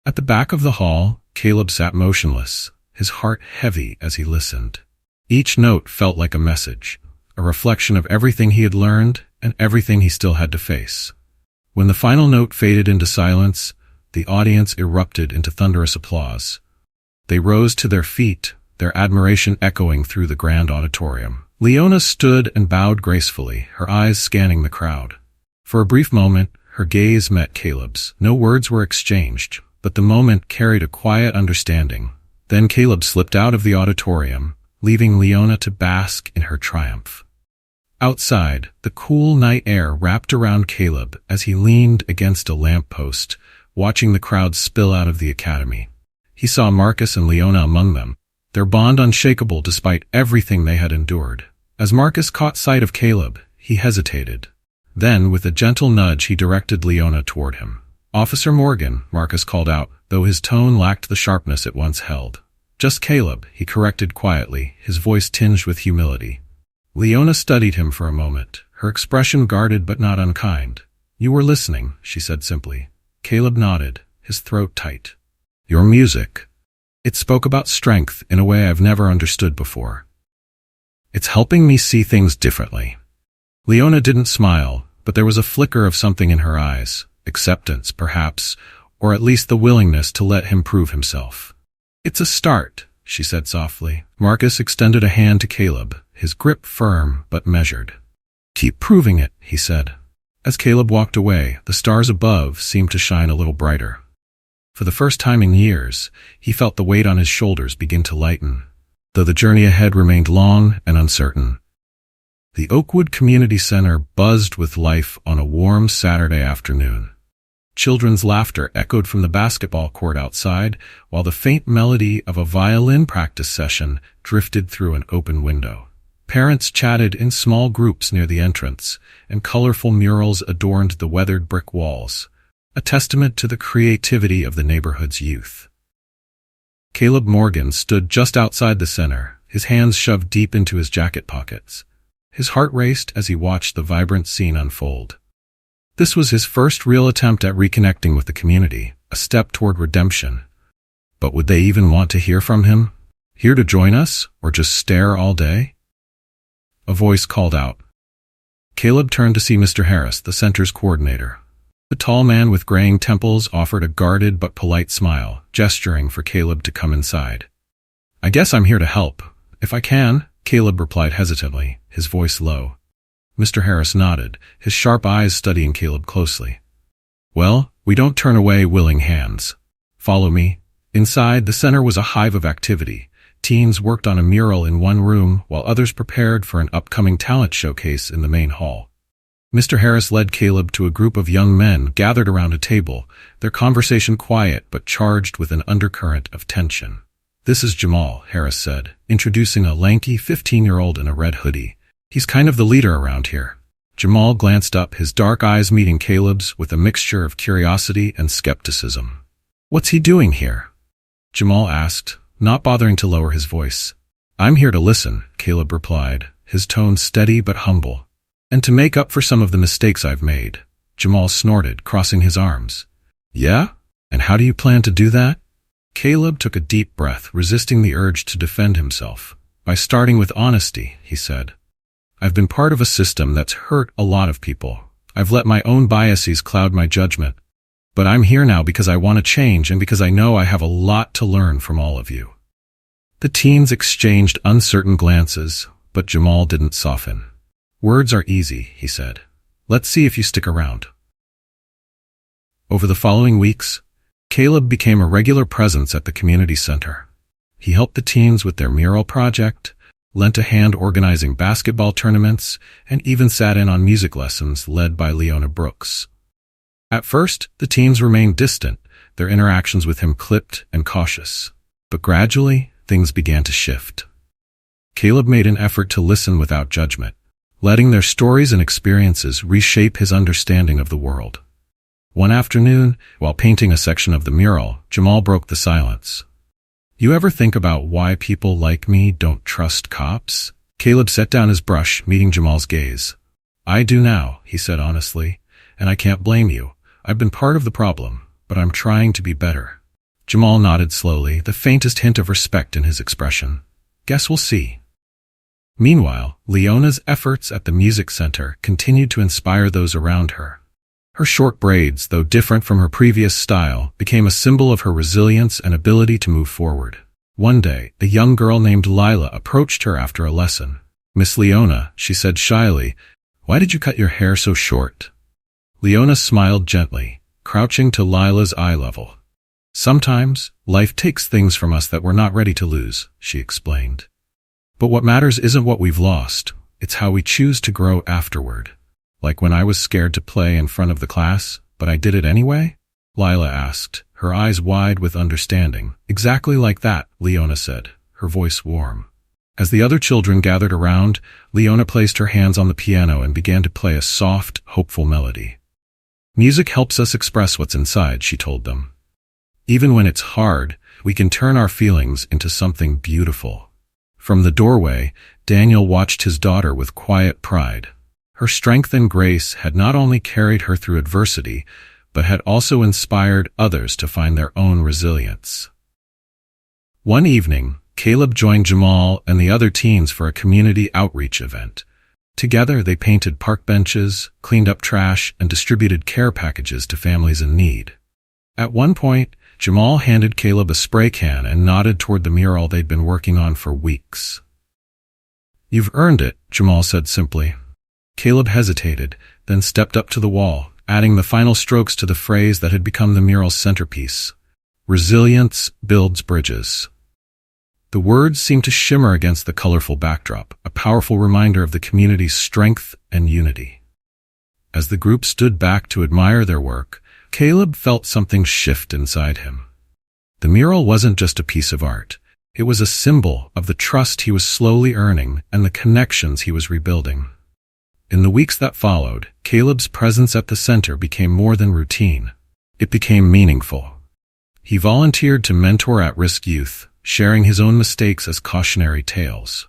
Speaker 1: At the back of the hall, Caleb sat motionless, his heart heavy as he listened. Each note felt like a message, a reflection of everything he had learned and everything he still had to face. When the final note faded into silence, the audience erupted into thunderous applause. They rose to their feet, their admiration echoing through the grand auditorium. Leona stood and bowed gracefully, her eyes scanning the crowd. For a brief moment, her gaze met Caleb's. No words were exchanged, but the moment carried a quiet understanding. Then Caleb slipped out of the auditorium, leaving Leona to bask in her triumph. Outside, the cool night air wrapped around Caleb as he leaned against a lamppost, watching the crowd spill out of the academy. He saw Marcus and Leona among them, their bond unshakable despite everything they had endured. As Marcus caught sight of Caleb, he hesitated. Then, with a gentle nudge, he directed Leona toward him. "Officer Morgan," Marcus called out, though his tone lacked the sharpness it once held. "Just Caleb," he corrected quietly, his voice tinged with humility. Leona studied him for a moment, her expression guarded but not unkind. "You were listening," she said simply. Caleb nodded, his throat tight. "Your music. It spoke about strength in a way I've never understood before. It's helping me see things differently." Leona didn't smile, but there was a flicker of something in her eyes, acceptance, perhaps, or at least the willingness to let him prove himself. "It's a start," she said softly. Marcus extended a hand to Caleb, his grip firm but measured. "Keep proving it," he said. As Caleb walked away, the stars above seemed to shine a little brighter. For the first time in years, he felt the weight on his shoulders begin to lighten, though the journey ahead remained long and uncertain. The Oakwood Community Center buzzed with life on a warm Saturday afternoon. Children's laughter echoed from the basketball court outside, while the faint melody of a violin practice session drifted through an open window. Parents chatted in small groups near the entrance, and colorful murals adorned the weathered brick walls, a testament to the creativity of the neighborhood's youth. Caleb Morgan stood just outside the center, his hands shoved deep into his jacket pockets. His heart raced as he watched the vibrant scene unfold. This was his first real attempt at reconnecting with the community, a step toward redemption. But would they even want to hear from him? Here to join us, or just stare all day? A voice called out. Caleb turned to see Mr. Harris, the center's coordinator. The tall man with graying temples offered a guarded but polite smile, gesturing for Caleb to come inside. "I guess I'm here to help. If I can," Caleb replied hesitantly, his voice low. Mr. Harris nodded, his sharp eyes studying Caleb closely. "Well, we don't turn away willing hands. Follow me." Inside, the center was a hive of activity. Teens worked on a mural in one room, while others prepared for an upcoming talent showcase in the main hall. Mr. Harris led Caleb to a group of young men gathered around a table, their conversation quiet but charged with an undercurrent of tension. "This is Jamal," Harris said, introducing a lanky 15-year-old in a red hoodie. "He's kind of the leader around here." Jamal glanced up, his dark eyes meeting Caleb's with a mixture of curiosity and skepticism. "What's he doing here?" Jamal asked, not bothering to lower his voice. "I'm here to listen," Caleb replied, his tone steady but humble. "And to make up for some of the mistakes I've made." Jamal snorted, crossing his arms. "Yeah? And how do you plan to do that?" Caleb took a deep breath, resisting the urge to defend himself. "By starting with honesty," he said. "I've been part of a system that's hurt a lot of people. I've let my own biases cloud my judgment. But I'm here now because I want to change and because I know I have a lot to learn from all of you." The teens exchanged uncertain glances, but Jamal didn't soften. "Words are easy," he said. "Let's see if you stick around." Over the following weeks, Caleb became a regular presence at the community center. He helped the teens with their mural project, lent a hand organizing basketball tournaments, and even sat in on music lessons led by Leona Brooks. At first, the teens remained distant, their interactions with him clipped and cautious. But gradually, things began to shift. Caleb made an effort to listen without judgment, letting their stories and experiences reshape his understanding of the world. One afternoon, while painting a section of the mural, Jamal broke the silence. "You ever think about why people like me don't trust cops?" Caleb set down his brush, meeting Jamal's gaze. "I do now," he said honestly, "and I can't blame you. I've been part of the problem, but I'm trying to be better." Jamal nodded slowly, the faintest hint of respect in his expression. "Guess we'll see." Meanwhile, Leona's efforts at the music center continued to inspire those around her. Her short braids, though different from her previous style, became a symbol of her resilience and ability to move forward. One day, a young girl named Lila approached her after a lesson. "Miss Leona," she said shyly, "why did you cut your hair so short?" Leona smiled gently, crouching to Lila's eye level. "Sometimes, life takes things from us that we're not ready to lose," she explained. "But what matters isn't what we've lost, it's how we choose to grow afterward. Like when I was scared to play in front of the class, but I did it anyway?" Lila asked, her eyes wide with understanding. "Exactly like that," Leona said, her voice warm. As the other children gathered around, Leona placed her hands on the piano and began to play a soft, hopeful melody. "Music helps us express what's inside," she told them. "Even when it's hard, we can turn our feelings into something beautiful." From the doorway, Daniel watched his daughter with quiet pride. Her strength and grace had not only carried her through adversity, but had also inspired others to find their own resilience. One evening, Caleb joined Jamal and the other teens for a community outreach event. Together, they painted park benches, cleaned up trash, and distributed care packages to families in need. At one point, Jamal handed Caleb a spray can and nodded toward the mural they'd been working on for weeks. "You've earned it," Jamal said simply. Caleb hesitated, then stepped up to the wall, adding the final strokes to the phrase that had become the mural's centerpiece. "Resilience builds bridges." The words seemed to shimmer against the colorful backdrop, a powerful reminder of the community's strength and unity. As the group stood back to admire their work, Caleb felt something shift inside him. The mural wasn't just a piece of art. It was a symbol of the trust he was slowly earning and the connections he was rebuilding. In the weeks that followed, Caleb's presence at the center became more than routine. It became meaningful. He volunteered to mentor at-risk youth, sharing his own mistakes as cautionary tales.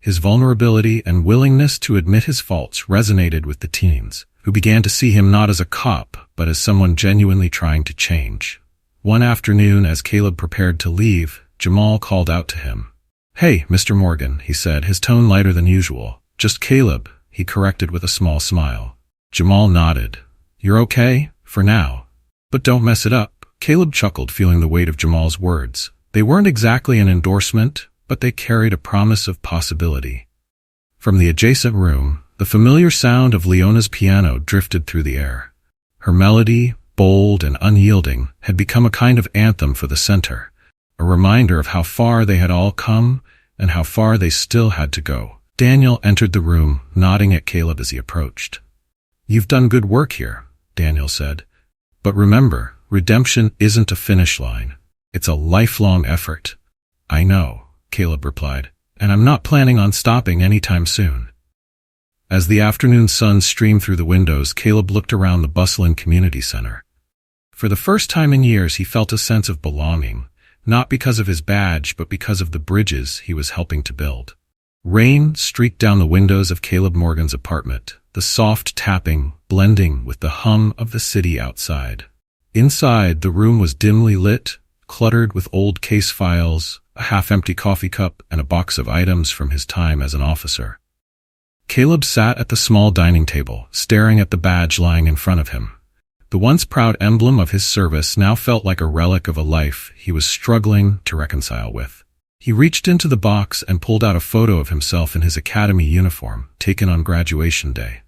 Speaker 1: His vulnerability and willingness to admit his faults resonated with the teens, who began to see him not as a cop, but as someone genuinely trying to change. One afternoon, as Caleb prepared to leave, Jamal called out to him. "Hey, Mr. Morgan," he said, his tone lighter than usual. "Just Caleb," he corrected with a small smile. Jamal nodded. "You're okay? For now. But don't mess it up." Caleb chuckled, feeling the weight of Jamal's words. They weren't exactly an endorsement, but they carried a promise of possibility. From the adjacent room, the familiar sound of Leona's piano drifted through the air. Her melody, bold and unyielding, had become a kind of anthem for the center, a reminder of how far they had all come and how far they still had to go. Daniel entered the room, nodding at Caleb as he approached. "You've done good work here," Daniel said. "But remember, redemption isn't a finish line. It's a lifelong effort." "I know," Caleb replied, "and I'm not planning on stopping anytime soon." As the afternoon sun streamed through the windows, Caleb looked around the bustling community center. For the first time in years, he felt a sense of belonging, not because of his badge, but because of the bridges he was helping to build. Rain streaked down the windows of Caleb Morgan's apartment, the soft tapping blending with the hum of the city outside. Inside, the room was dimly lit, cluttered with old case files, a half-empty coffee cup, and a box of items from his time as an officer. Caleb sat at the small dining table, staring at the badge lying in front of him. The once proud emblem of his service now felt like a relic of a life he was struggling to reconcile with. He reached into the box and pulled out a photo of himself in his academy uniform, taken on graduation day.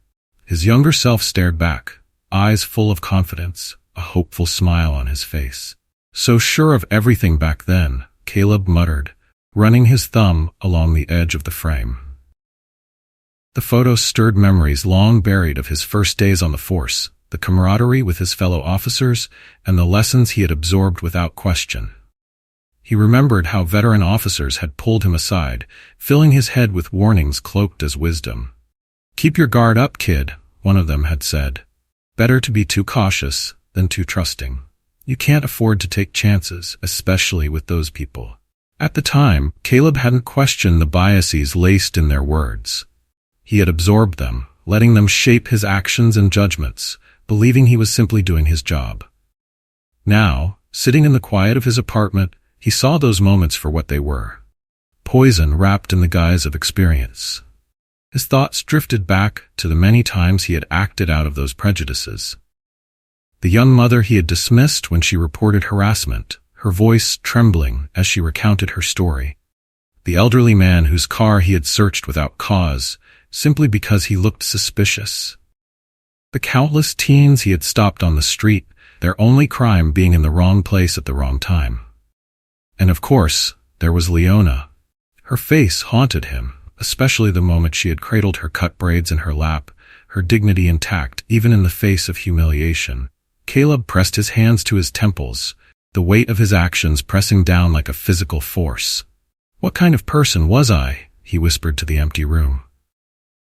Speaker 1: His younger self stared back, eyes full of confidence, a hopeful smile on his face. "So sure of everything back then," Caleb muttered, running his thumb along the edge of the frame. The photo stirred memories long buried of his first days on the force, the camaraderie with his fellow officers, and the lessons he had absorbed without question. He remembered how veteran officers had pulled him aside, filling his head with warnings cloaked as wisdom. "Keep your guard up, kid," one of them had said. "Better to be too cautious than too trusting. You can't afford to take chances, especially with those people." At the time, Caleb hadn't questioned the biases laced in their words. He had absorbed them, letting them shape his actions and judgments, believing he was simply doing his job. Now, sitting in the quiet of his apartment, he saw those moments for what they were. Poison wrapped in the guise of experience. His thoughts drifted back to the many times he had acted out of those prejudices. The young mother he had dismissed when she reported harassment, her voice trembling as she recounted her story. The elderly man whose car he had searched without cause, simply because he looked suspicious. The countless teens he had stopped on the street, their only crime being in the wrong place at the wrong time. And of course, there was Leona. Her face haunted him, especially the moment she had cradled her cut braids in her lap, her dignity intact even in the face of humiliation. Caleb pressed his hands to his temples, the weight of his actions pressing down like a physical force. "What kind of person was I?" he whispered to the empty room.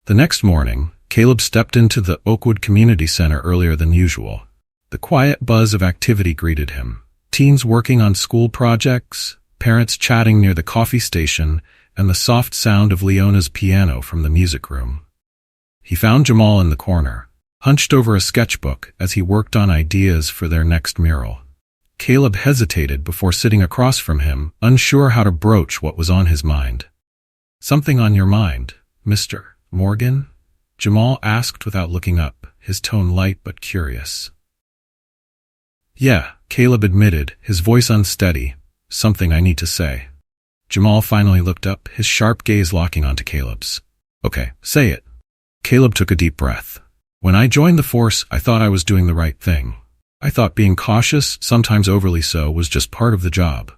Speaker 1: The next morning, Caleb stepped into the Oakwood Community Center earlier than usual. The quiet buzz of activity greeted him. Teens working on school projects, parents chatting near the coffee station, and the soft sound of Leona's piano from the music room. He found Jamal in the corner, hunched over a sketchbook as he worked on ideas for their next mural. Caleb hesitated before sitting across from him, unsure how to broach what was on his mind. "Something on your mind, Mr. Morgan?" Jamal asked without looking up, his tone light but curious. "Yeah," Caleb admitted, his voice unsteady. "Something I need to say." Jamal finally looked up, his sharp gaze locking onto Caleb's. "Okay, say it." Caleb took a deep breath. "When I joined the force, I thought I was doing the right thing. I thought being cautious, sometimes overly so, was just part of the job.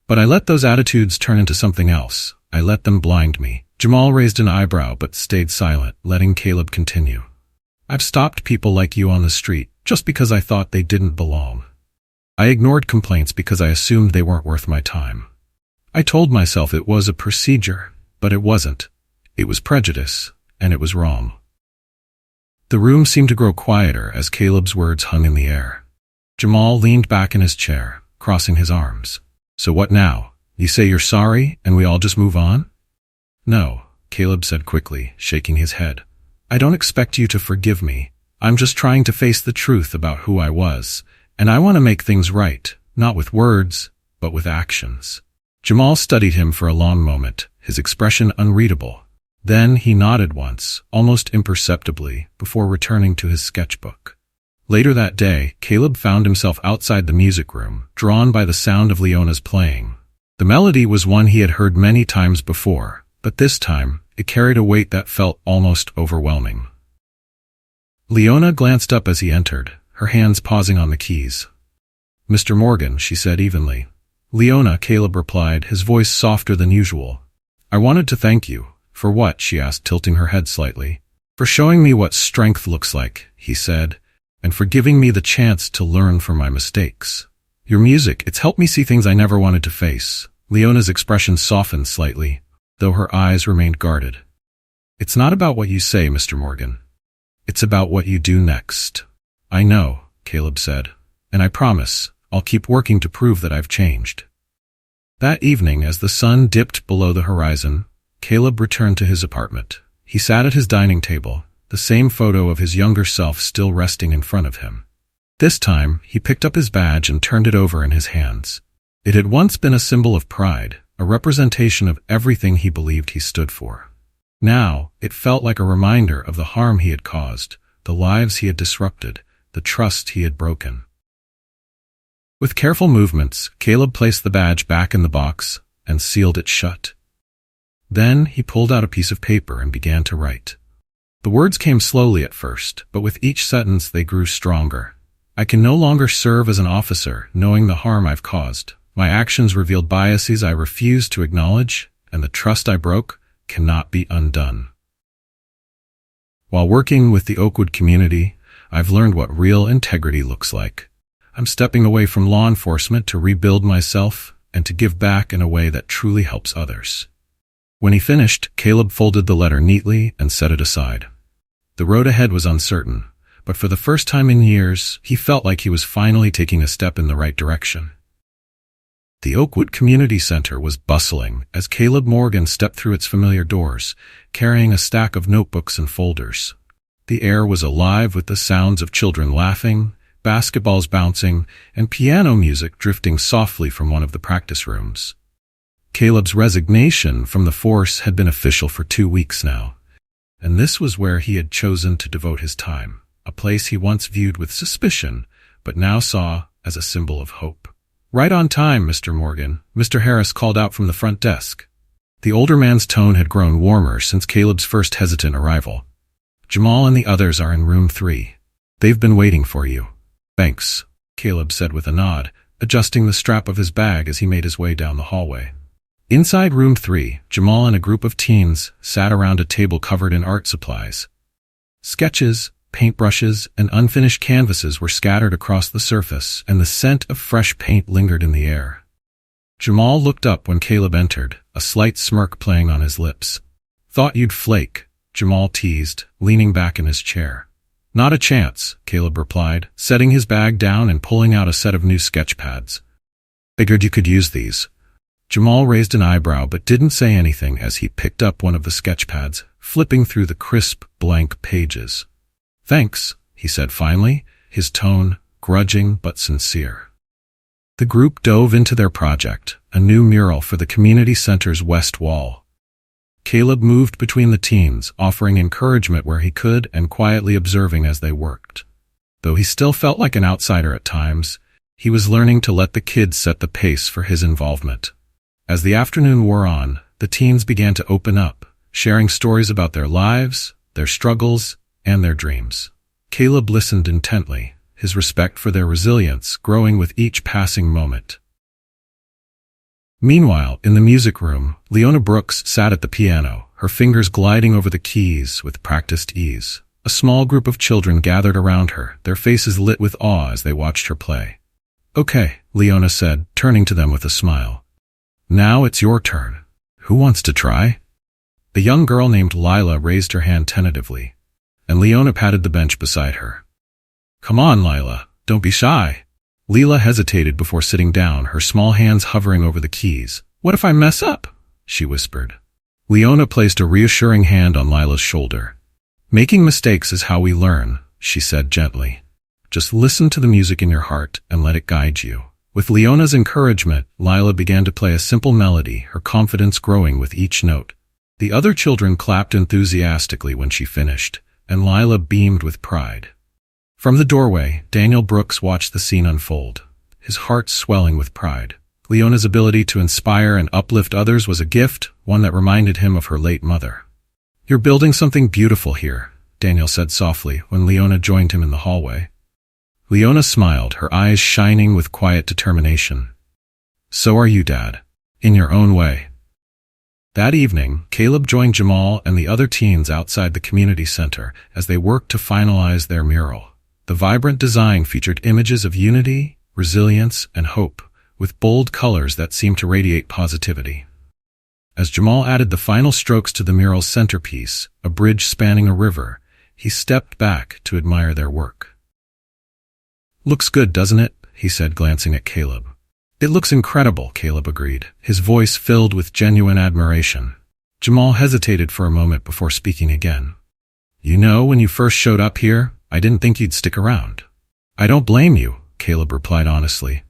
Speaker 1: But I let those attitudes turn into something else. I let them blind me." Jamal raised an eyebrow but stayed silent, letting Caleb continue. "I've stopped people like you on the street just because I thought they didn't belong. I ignored complaints because I assumed they weren't worth my time. I told myself it was a procedure, but it wasn't. It was prejudice, and it was wrong. The room seemed to grow quieter as Caleb's words hung in the air. Jamal leaned back in his chair, crossing his arms. So what now? You say you're sorry, and we all just move on? No, Caleb said quickly, shaking his head. I don't expect you to forgive me. I'm just trying to face the truth about who I was, and I want to make things right, not with words, but with actions. Jamal studied him for a long moment, his expression unreadable. Then he nodded once, almost imperceptibly, before returning to his sketchbook. Later that day, Caleb found himself outside the music room, drawn by the sound of Leona's playing. The melody was one he had heard many times before, but this time, it carried a weight that felt almost overwhelming. Leona glanced up as he entered, her hands pausing on the keys. Mr. Morgan, she said evenly. Leona, Caleb replied, his voice softer than usual. I wanted to thank you. For what? She asked, tilting her head slightly. For showing me what strength looks like, he said, and for giving me the chance to learn from my mistakes. Your music, it's helped me see things I never wanted to face. Leona's expression softened slightly, though her eyes remained guarded. It's not about what you say, Mr. Morgan. It's about what you do next. I know, Caleb said, and I promise, I'll keep working to prove that I've changed. That evening, as the sun dipped below the horizon, Caleb returned to his apartment. He sat at his dining table, the same photo of his younger self still resting in front of him. This time, he picked up his badge and turned it over in his hands. It had once been a symbol of pride, a representation of everything he believed he stood for. Now, it felt like a reminder of the harm he had caused, the lives he had disrupted, the trust he had broken. With careful movements, Caleb placed the badge back in the box and sealed it shut. Then he pulled out a piece of paper and began to write. The words came slowly at first, but with each sentence they grew stronger. I can no longer serve as an officer, knowing the harm I've caused. My actions revealed biases I refused to acknowledge, and the trust I broke cannot be undone. While working with the Oakwood community, I've learned what real integrity looks like. I'm stepping away from law enforcement to rebuild myself and to give back in a way that truly helps others. When he finished, Caleb folded the letter neatly and set it aside. The road ahead was uncertain, but for the first time in years, he felt like he was finally taking a step in the right direction. The Oakwood Community Center was bustling as Caleb Morgan stepped through its familiar doors, carrying a stack of notebooks and folders. The air was alive with the sounds of children laughing, basketballs bouncing, and piano music drifting softly from one of the practice rooms. Caleb's resignation from the force had been official for 2 weeks now, and this was where he had chosen to devote his time, a place he once viewed with suspicion, but now saw as a symbol of hope. Right on time, Mr. Morgan, Mr. Harris called out from the front desk. The older man's tone had grown warmer since Caleb's first hesitant arrival. Jamal and the others are in room 3. They've been waiting for you. Thanks, Caleb said with a nod, adjusting the strap of his bag as he made his way down the hallway. Inside room 3, Jamal and a group of teens sat around a table covered in art supplies. Sketches, paintbrushes, and unfinished canvases were scattered across the surface, and the scent of fresh paint lingered in the air. Jamal looked up when Caleb entered, a slight smirk playing on his lips. Thought you'd flake, Jamal teased, leaning back in his chair. Not a chance, Caleb replied, setting his bag down and pulling out a set of new sketch pads. Figured you could use these. Jamal raised an eyebrow but didn't say anything as he picked up one of the sketch pads, flipping through the crisp, blank pages. Thanks, he said finally, his tone grudging but sincere. The group dove into their project, a new mural for the community center's west wall. Caleb moved between the teens, offering encouragement where he could and quietly observing as they worked. Though he still felt like an outsider at times, he was learning to let the kids set the pace for his involvement. As the afternoon wore on, the teens began to open up, sharing stories about their lives, their struggles, and their dreams. Caleb listened intently, his respect for their resilience growing with each passing moment. Meanwhile, in the music room, Leona Brooks sat at the piano, her fingers gliding over the keys with practiced ease. A small group of children gathered around her, their faces lit with awe as they watched her play. Okay, Leona said, turning to them with a smile. Now it's your turn. Who wants to try? A young girl named Lila raised her hand tentatively, and Leona patted the bench beside her. Come on, Lila, don't be shy. Lila hesitated before sitting down, her small hands hovering over the keys. What if I mess up? She whispered. Leona placed a reassuring hand on Lila's shoulder. Making mistakes is how we learn, she said gently. Just listen to the music in your heart and let it guide you. With Leona's encouragement, Lila began to play a simple melody, her confidence growing with each note. The other children clapped enthusiastically when she finished, and Lila beamed with pride. From the doorway, Daniel Brooks watched the scene unfold, his heart swelling with pride. Leona's ability to inspire and uplift others was a gift, one that reminded him of her late mother. You're building something beautiful here, Daniel said softly when Leona joined him in the hallway. Leona smiled, her eyes shining with quiet determination. So are you, Dad. In your own way. That evening, Caleb joined Jamal and the other teens outside the community center as they worked to finalize their mural. The vibrant design featured images of unity, resilience, and hope, with bold colors that seemed to radiate positivity. As Jamal added the final strokes to the mural's centerpiece, a bridge spanning a river, he stepped back to admire their work. Looks good, doesn't it? He said, glancing at Caleb. It looks incredible, Caleb agreed, his voice filled with genuine admiration. Jamal hesitated for a moment before speaking again. You know, when you first showed up here, I didn't think you'd stick around. I don't blame you, Caleb replied honestly.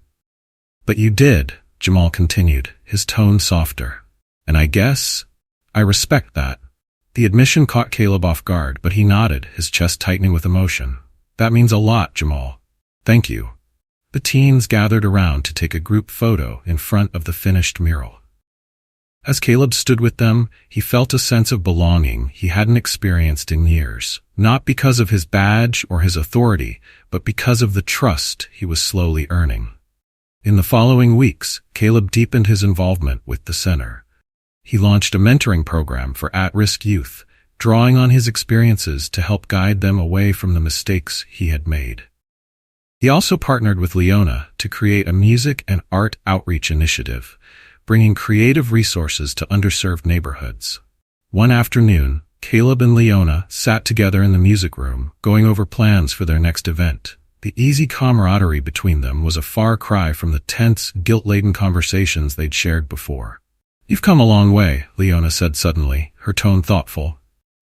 Speaker 1: But you did, Jamal continued, his tone softer. And I respect that. The admission caught Caleb off guard, but he nodded, his chest tightening with emotion. That means a lot, Jamal. Thank you. The teens gathered around to take a group photo in front of the finished mural. As Caleb stood with them, he felt a sense of belonging he hadn't experienced in years, not because of his badge or his authority, but because of the trust he was slowly earning. In the following weeks, Caleb deepened his involvement with the center. He launched a mentoring program for at-risk youth, drawing on his experiences to help guide them away from the mistakes he had made. He also partnered with Leona to create a music and art outreach initiative, bringing creative resources to underserved neighborhoods. One afternoon, Caleb and Leona sat together in the music room, going over plans for their next event. The easy camaraderie between them was a far cry from the tense, guilt-laden conversations they'd shared before. You've come a long way, Leona said suddenly, her tone thoughtful.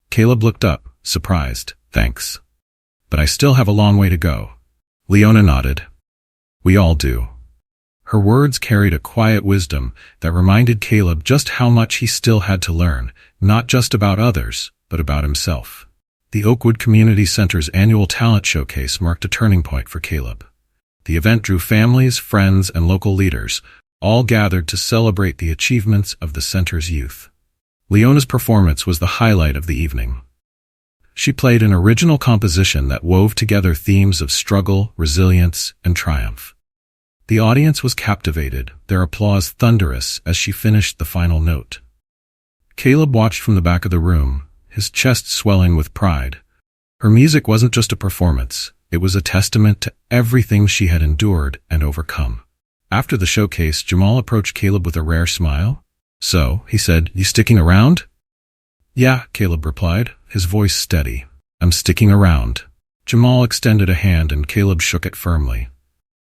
Speaker 1: Caleb looked up, surprised. Thanks. But I still have a long way to go. Leona nodded. We all do. Her words carried a quiet wisdom that reminded Caleb just how much he still had to learn, not just about others, but about himself. The Oakwood Community Center's annual talent showcase marked a turning point for Caleb. The event drew families, friends, and local leaders, all gathered to celebrate the achievements of the center's youth. Leona's performance was the highlight of the evening. She played an original composition that wove together themes of struggle, resilience, and triumph. The audience was captivated, their applause thunderous as she finished the final note. Caleb watched from the back of the room, his chest swelling with pride. Her music wasn't just a performance, it was a testament to everything she had endured and overcome. After the showcase, Jamal approached Caleb with a rare smile. So, he said, you sticking around? Yeah, Caleb replied, his voice steady. I'm sticking around. Jamal extended a hand and Caleb shook it firmly.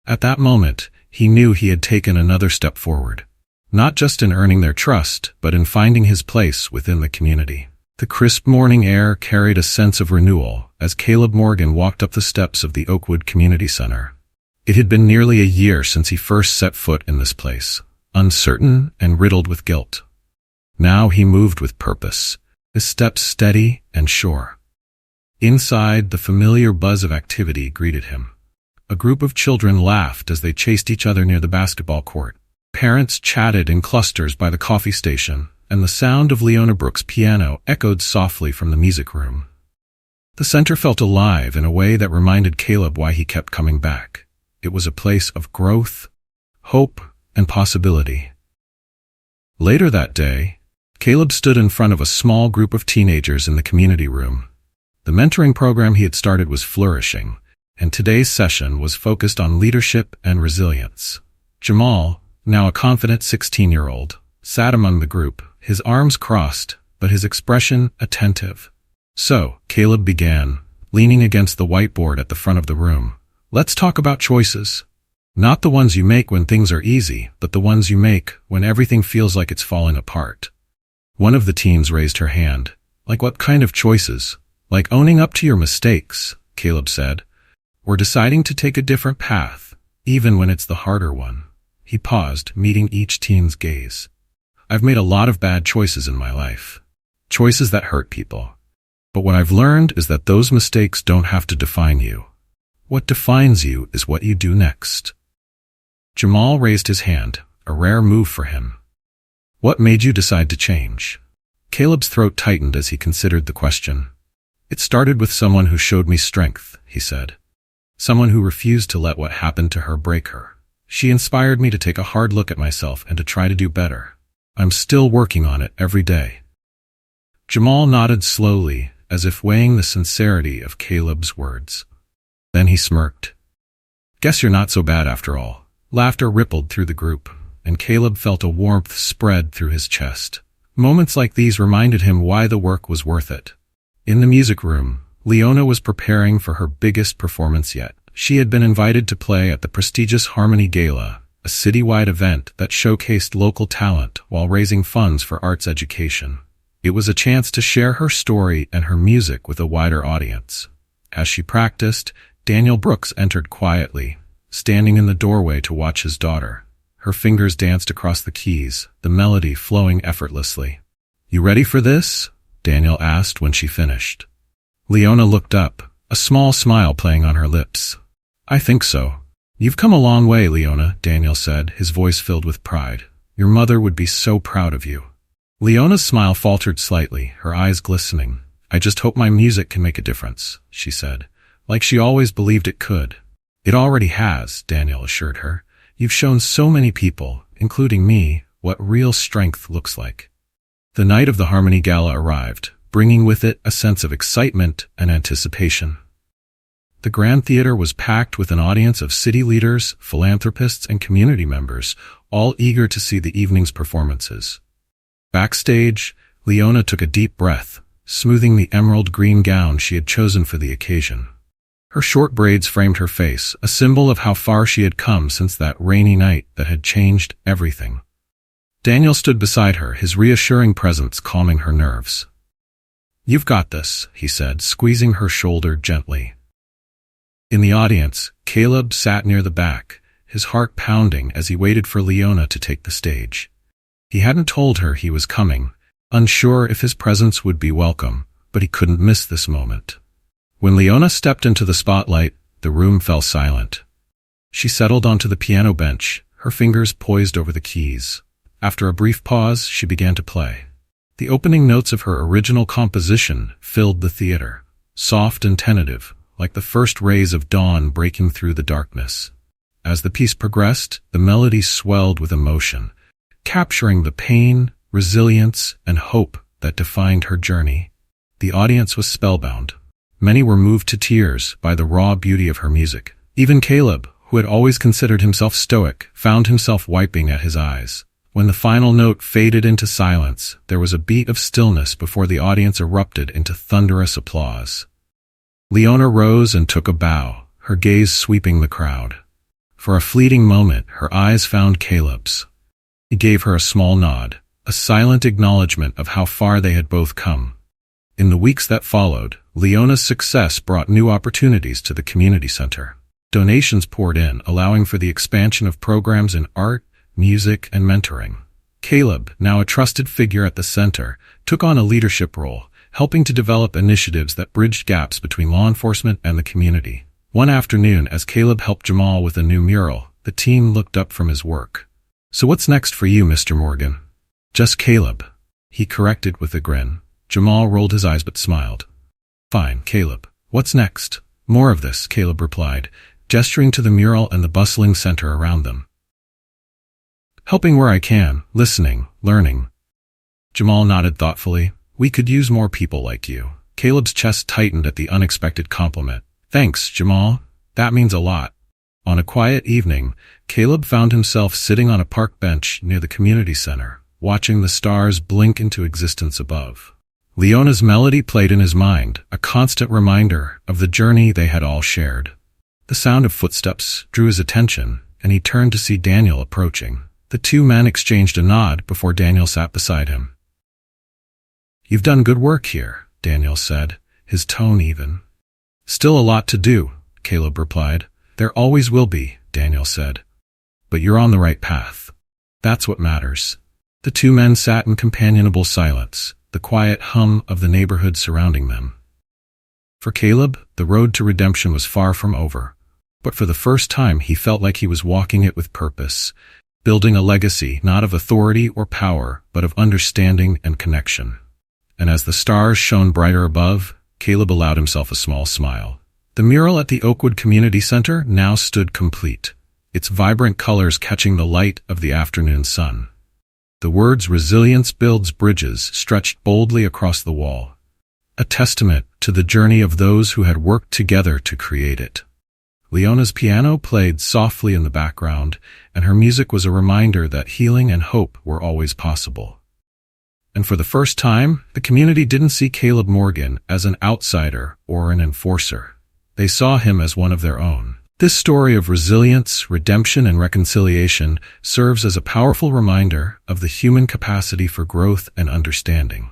Speaker 1: At that moment, he knew he had taken another step forward. Not just in earning their trust, but in finding his place within the community. The crisp morning air carried a sense of renewal as Caleb Morgan walked up the steps of the Oakwood Community Center. It had been nearly a year since he first set foot in this place, uncertain and riddled with guilt. Now he moved with purpose, his steps steady and sure. Inside, the familiar buzz of activity greeted him. A group of children laughed as they chased each other near the basketball court. Parents chatted in clusters by the coffee station, and the sound of Leona Brooks' piano echoed softly from the music room. The center felt alive in a way that reminded Caleb why he kept coming back. It was a place of growth, hope, and possibility. Later that day, Caleb stood in front of a small group of teenagers in the community room. The mentoring program he had started was flourishing, and today's session was focused on leadership and resilience. Jamal, now a confident 16-year-old, sat among the group, his arms crossed, but his expression attentive. "So," Caleb began, leaning against the whiteboard at the front of the room, "let's talk about choices. Not the ones you make when things are easy, but the ones you make when everything feels like it's falling apart." One of the teens raised her hand. "Like what kind of choices?" "Like owning up to your mistakes," Caleb said. "We're deciding to take a different path, even when it's the harder one." He paused, meeting each teen's gaze. "I've made a lot of bad choices in my life. Choices that hurt people. But what I've learned is that those mistakes don't have to define you. What defines you is what you do next." Jamal raised his hand, a rare move for him. "What made you decide to change?" Caleb's throat tightened as he considered the question. "It started with someone who showed me strength," he said. "Someone who refused to let what happened to her break her. She inspired me to take a hard look at myself and to try to do better. I'm still working on it every day." Jamal nodded slowly, as if weighing the sincerity of Caleb's words. Then he smirked. "Guess you're not so bad after all." Laughter rippled through the group, and Caleb felt a warmth spread through his chest. Moments like these reminded him why the work was worth it. In the music room, Leona was preparing for her biggest performance yet. She had been invited to play at the prestigious Harmony Gala, a citywide event that showcased local talent while raising funds for arts education. It was a chance to share her story and her music with a wider audience. As she practiced, Daniel Brooks entered quietly, standing in the doorway to watch his daughter. Her fingers danced across the keys, the melody flowing effortlessly. "You ready for this?" Daniel asked when she finished. Leona looked up, a small smile playing on her lips. "I think so." "You've come a long way, Leona," Daniel said, his voice filled with pride. "Your mother would be so proud of you." Leona's smile faltered slightly, her eyes glistening. "I just hope my music can make a difference," she said, like she always believed it could. "It already has," Daniel assured her. "You've shown so many people, including me, what real strength looks like." The night of the Harmony Gala arrived, bringing with it a sense of excitement and anticipation. The Grand Theater was packed with an audience of city leaders, philanthropists, and community members, all eager to see the evening's performances. Backstage, Leona took a deep breath, smoothing the emerald green gown she had chosen for the occasion. Her short braids framed her face, a symbol of how far she had come since that rainy night that had changed everything. Daniel stood beside her, his reassuring presence calming her nerves. "You've got this," he said, squeezing her shoulder gently. In the audience, Caleb sat near the back, his heart pounding as he waited for Leona to take the stage. He hadn't told her he was coming, unsure if his presence would be welcome, but he couldn't miss this moment. When Leona stepped into the spotlight, the room fell silent. She settled onto the piano bench, her fingers poised over the keys. After a brief pause, she began to play. The opening notes of her original composition filled the theater, soft and tentative, like the first rays of dawn breaking through the darkness. As the piece progressed, the melody swelled with emotion, capturing the pain, resilience, and hope that defined her journey. The audience was spellbound. Many were moved to tears by the raw beauty of her music. Even Caleb, who had always considered himself stoic, found himself wiping at his eyes. When the final note faded into silence, there was a beat of stillness before the audience erupted into thunderous applause. Leona rose and took a bow, her gaze sweeping the crowd. For a fleeting moment, her eyes found Caleb's. He gave her a small nod, a silent acknowledgement of how far they had both come. In the weeks that followed, Leona's success brought new opportunities to the community center. Donations poured in, allowing for the expansion of programs in art, music, and mentoring. Caleb, now a trusted figure at the center, took on a leadership role, helping to develop initiatives that bridged gaps between law enforcement and the community. One afternoon, as Caleb helped Jamal with a new mural, the team looked up from his work. "So what's next for you, Mr. Morgan?" "Just Caleb," he corrected with a grin. Jamal rolled his eyes but smiled. "Fine, Caleb. What's next?" "More of this," Caleb replied, gesturing to the mural and the bustling center around them. "Helping where I can, listening, learning." Jamal nodded thoughtfully. "We could use more people like you." Caleb's chest tightened at the unexpected compliment. "Thanks, Jamal. That means a lot." On a quiet evening, Caleb found himself sitting on a park bench near the community center, watching the stars blink into existence above. Leona's melody played in his mind, a constant reminder of the journey they had all shared. The sound of footsteps drew his attention, and he turned to see Daniel approaching. The two men exchanged a nod before Daniel sat beside him. "You've done good work here," Daniel said, his tone even. "Still a lot to do," Caleb replied. "There always will be," Daniel said. "But you're on the right path. That's what matters." The two men sat in companionable silence, the quiet hum of the neighborhood surrounding them. For Caleb, the road to redemption was far from over, but for the first time he felt like he was walking it with purpose, building a legacy not of authority or power, but of understanding and connection. And as the stars shone brighter above, Caleb allowed himself a small smile. The mural at the Oakwood Community Center now stood complete, its vibrant colors catching the light of the afternoon sun. The words "Resilience builds bridges" stretched boldly across the wall, a testament to the journey of those who had worked together to create it. Leona's piano played softly in the background, and her music was a reminder that healing and hope were always possible. And for the first time, the community didn't see Caleb Morgan as an outsider or an enforcer. They saw him as one of their own. This story of resilience, redemption, and reconciliation serves as a powerful reminder of the human capacity for growth and understanding.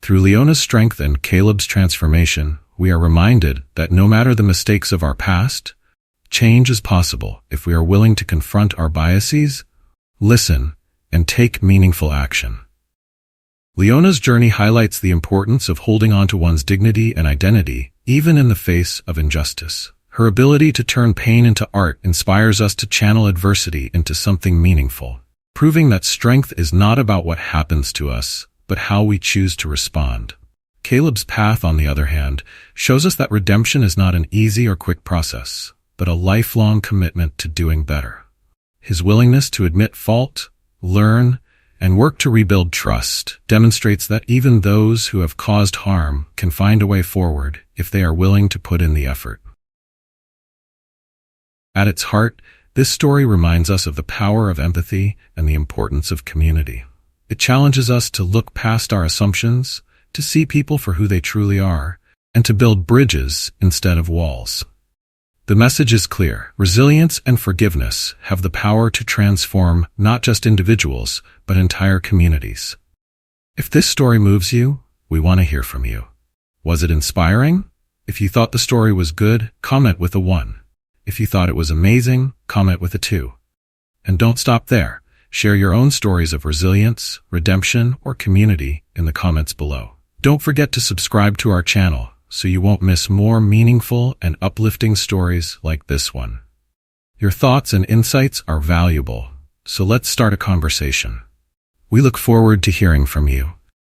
Speaker 1: Through Leona's strength and Caleb's transformation, we are reminded that no matter the mistakes of our past, change is possible if we are willing to confront our biases, listen, and take meaningful action. Leona's journey highlights the importance of holding on to one's dignity and identity, even in the face of injustice. Her ability to turn pain into art inspires us to channel adversity into something meaningful, proving that strength is not about what happens to us, but how we choose to respond. Caleb's path, on the other hand, shows us that redemption is not an easy or quick process, but a lifelong commitment to doing better. His willingness to admit fault, learn, and work to rebuild trust demonstrates that even those who have caused harm can find a way forward if they are willing to put in the effort. At its heart, this story reminds us of the power of empathy and the importance of community. It challenges us to look past our assumptions, to see people for who they truly are, and to build bridges instead of walls. The message is clear. Resilience and forgiveness have the power to transform not just individuals, but entire communities. If this story moves you, we want to hear from you. Was it inspiring? If you thought the story was good, comment with a 1. If you thought it was amazing, comment with a 2. And don't stop there. Share your own stories of resilience, redemption, or community in the comments below. Don't forget to subscribe to our channel so you won't miss more meaningful and uplifting stories like this one. Your thoughts and insights are valuable, so let's start a conversation. We look forward to hearing from you.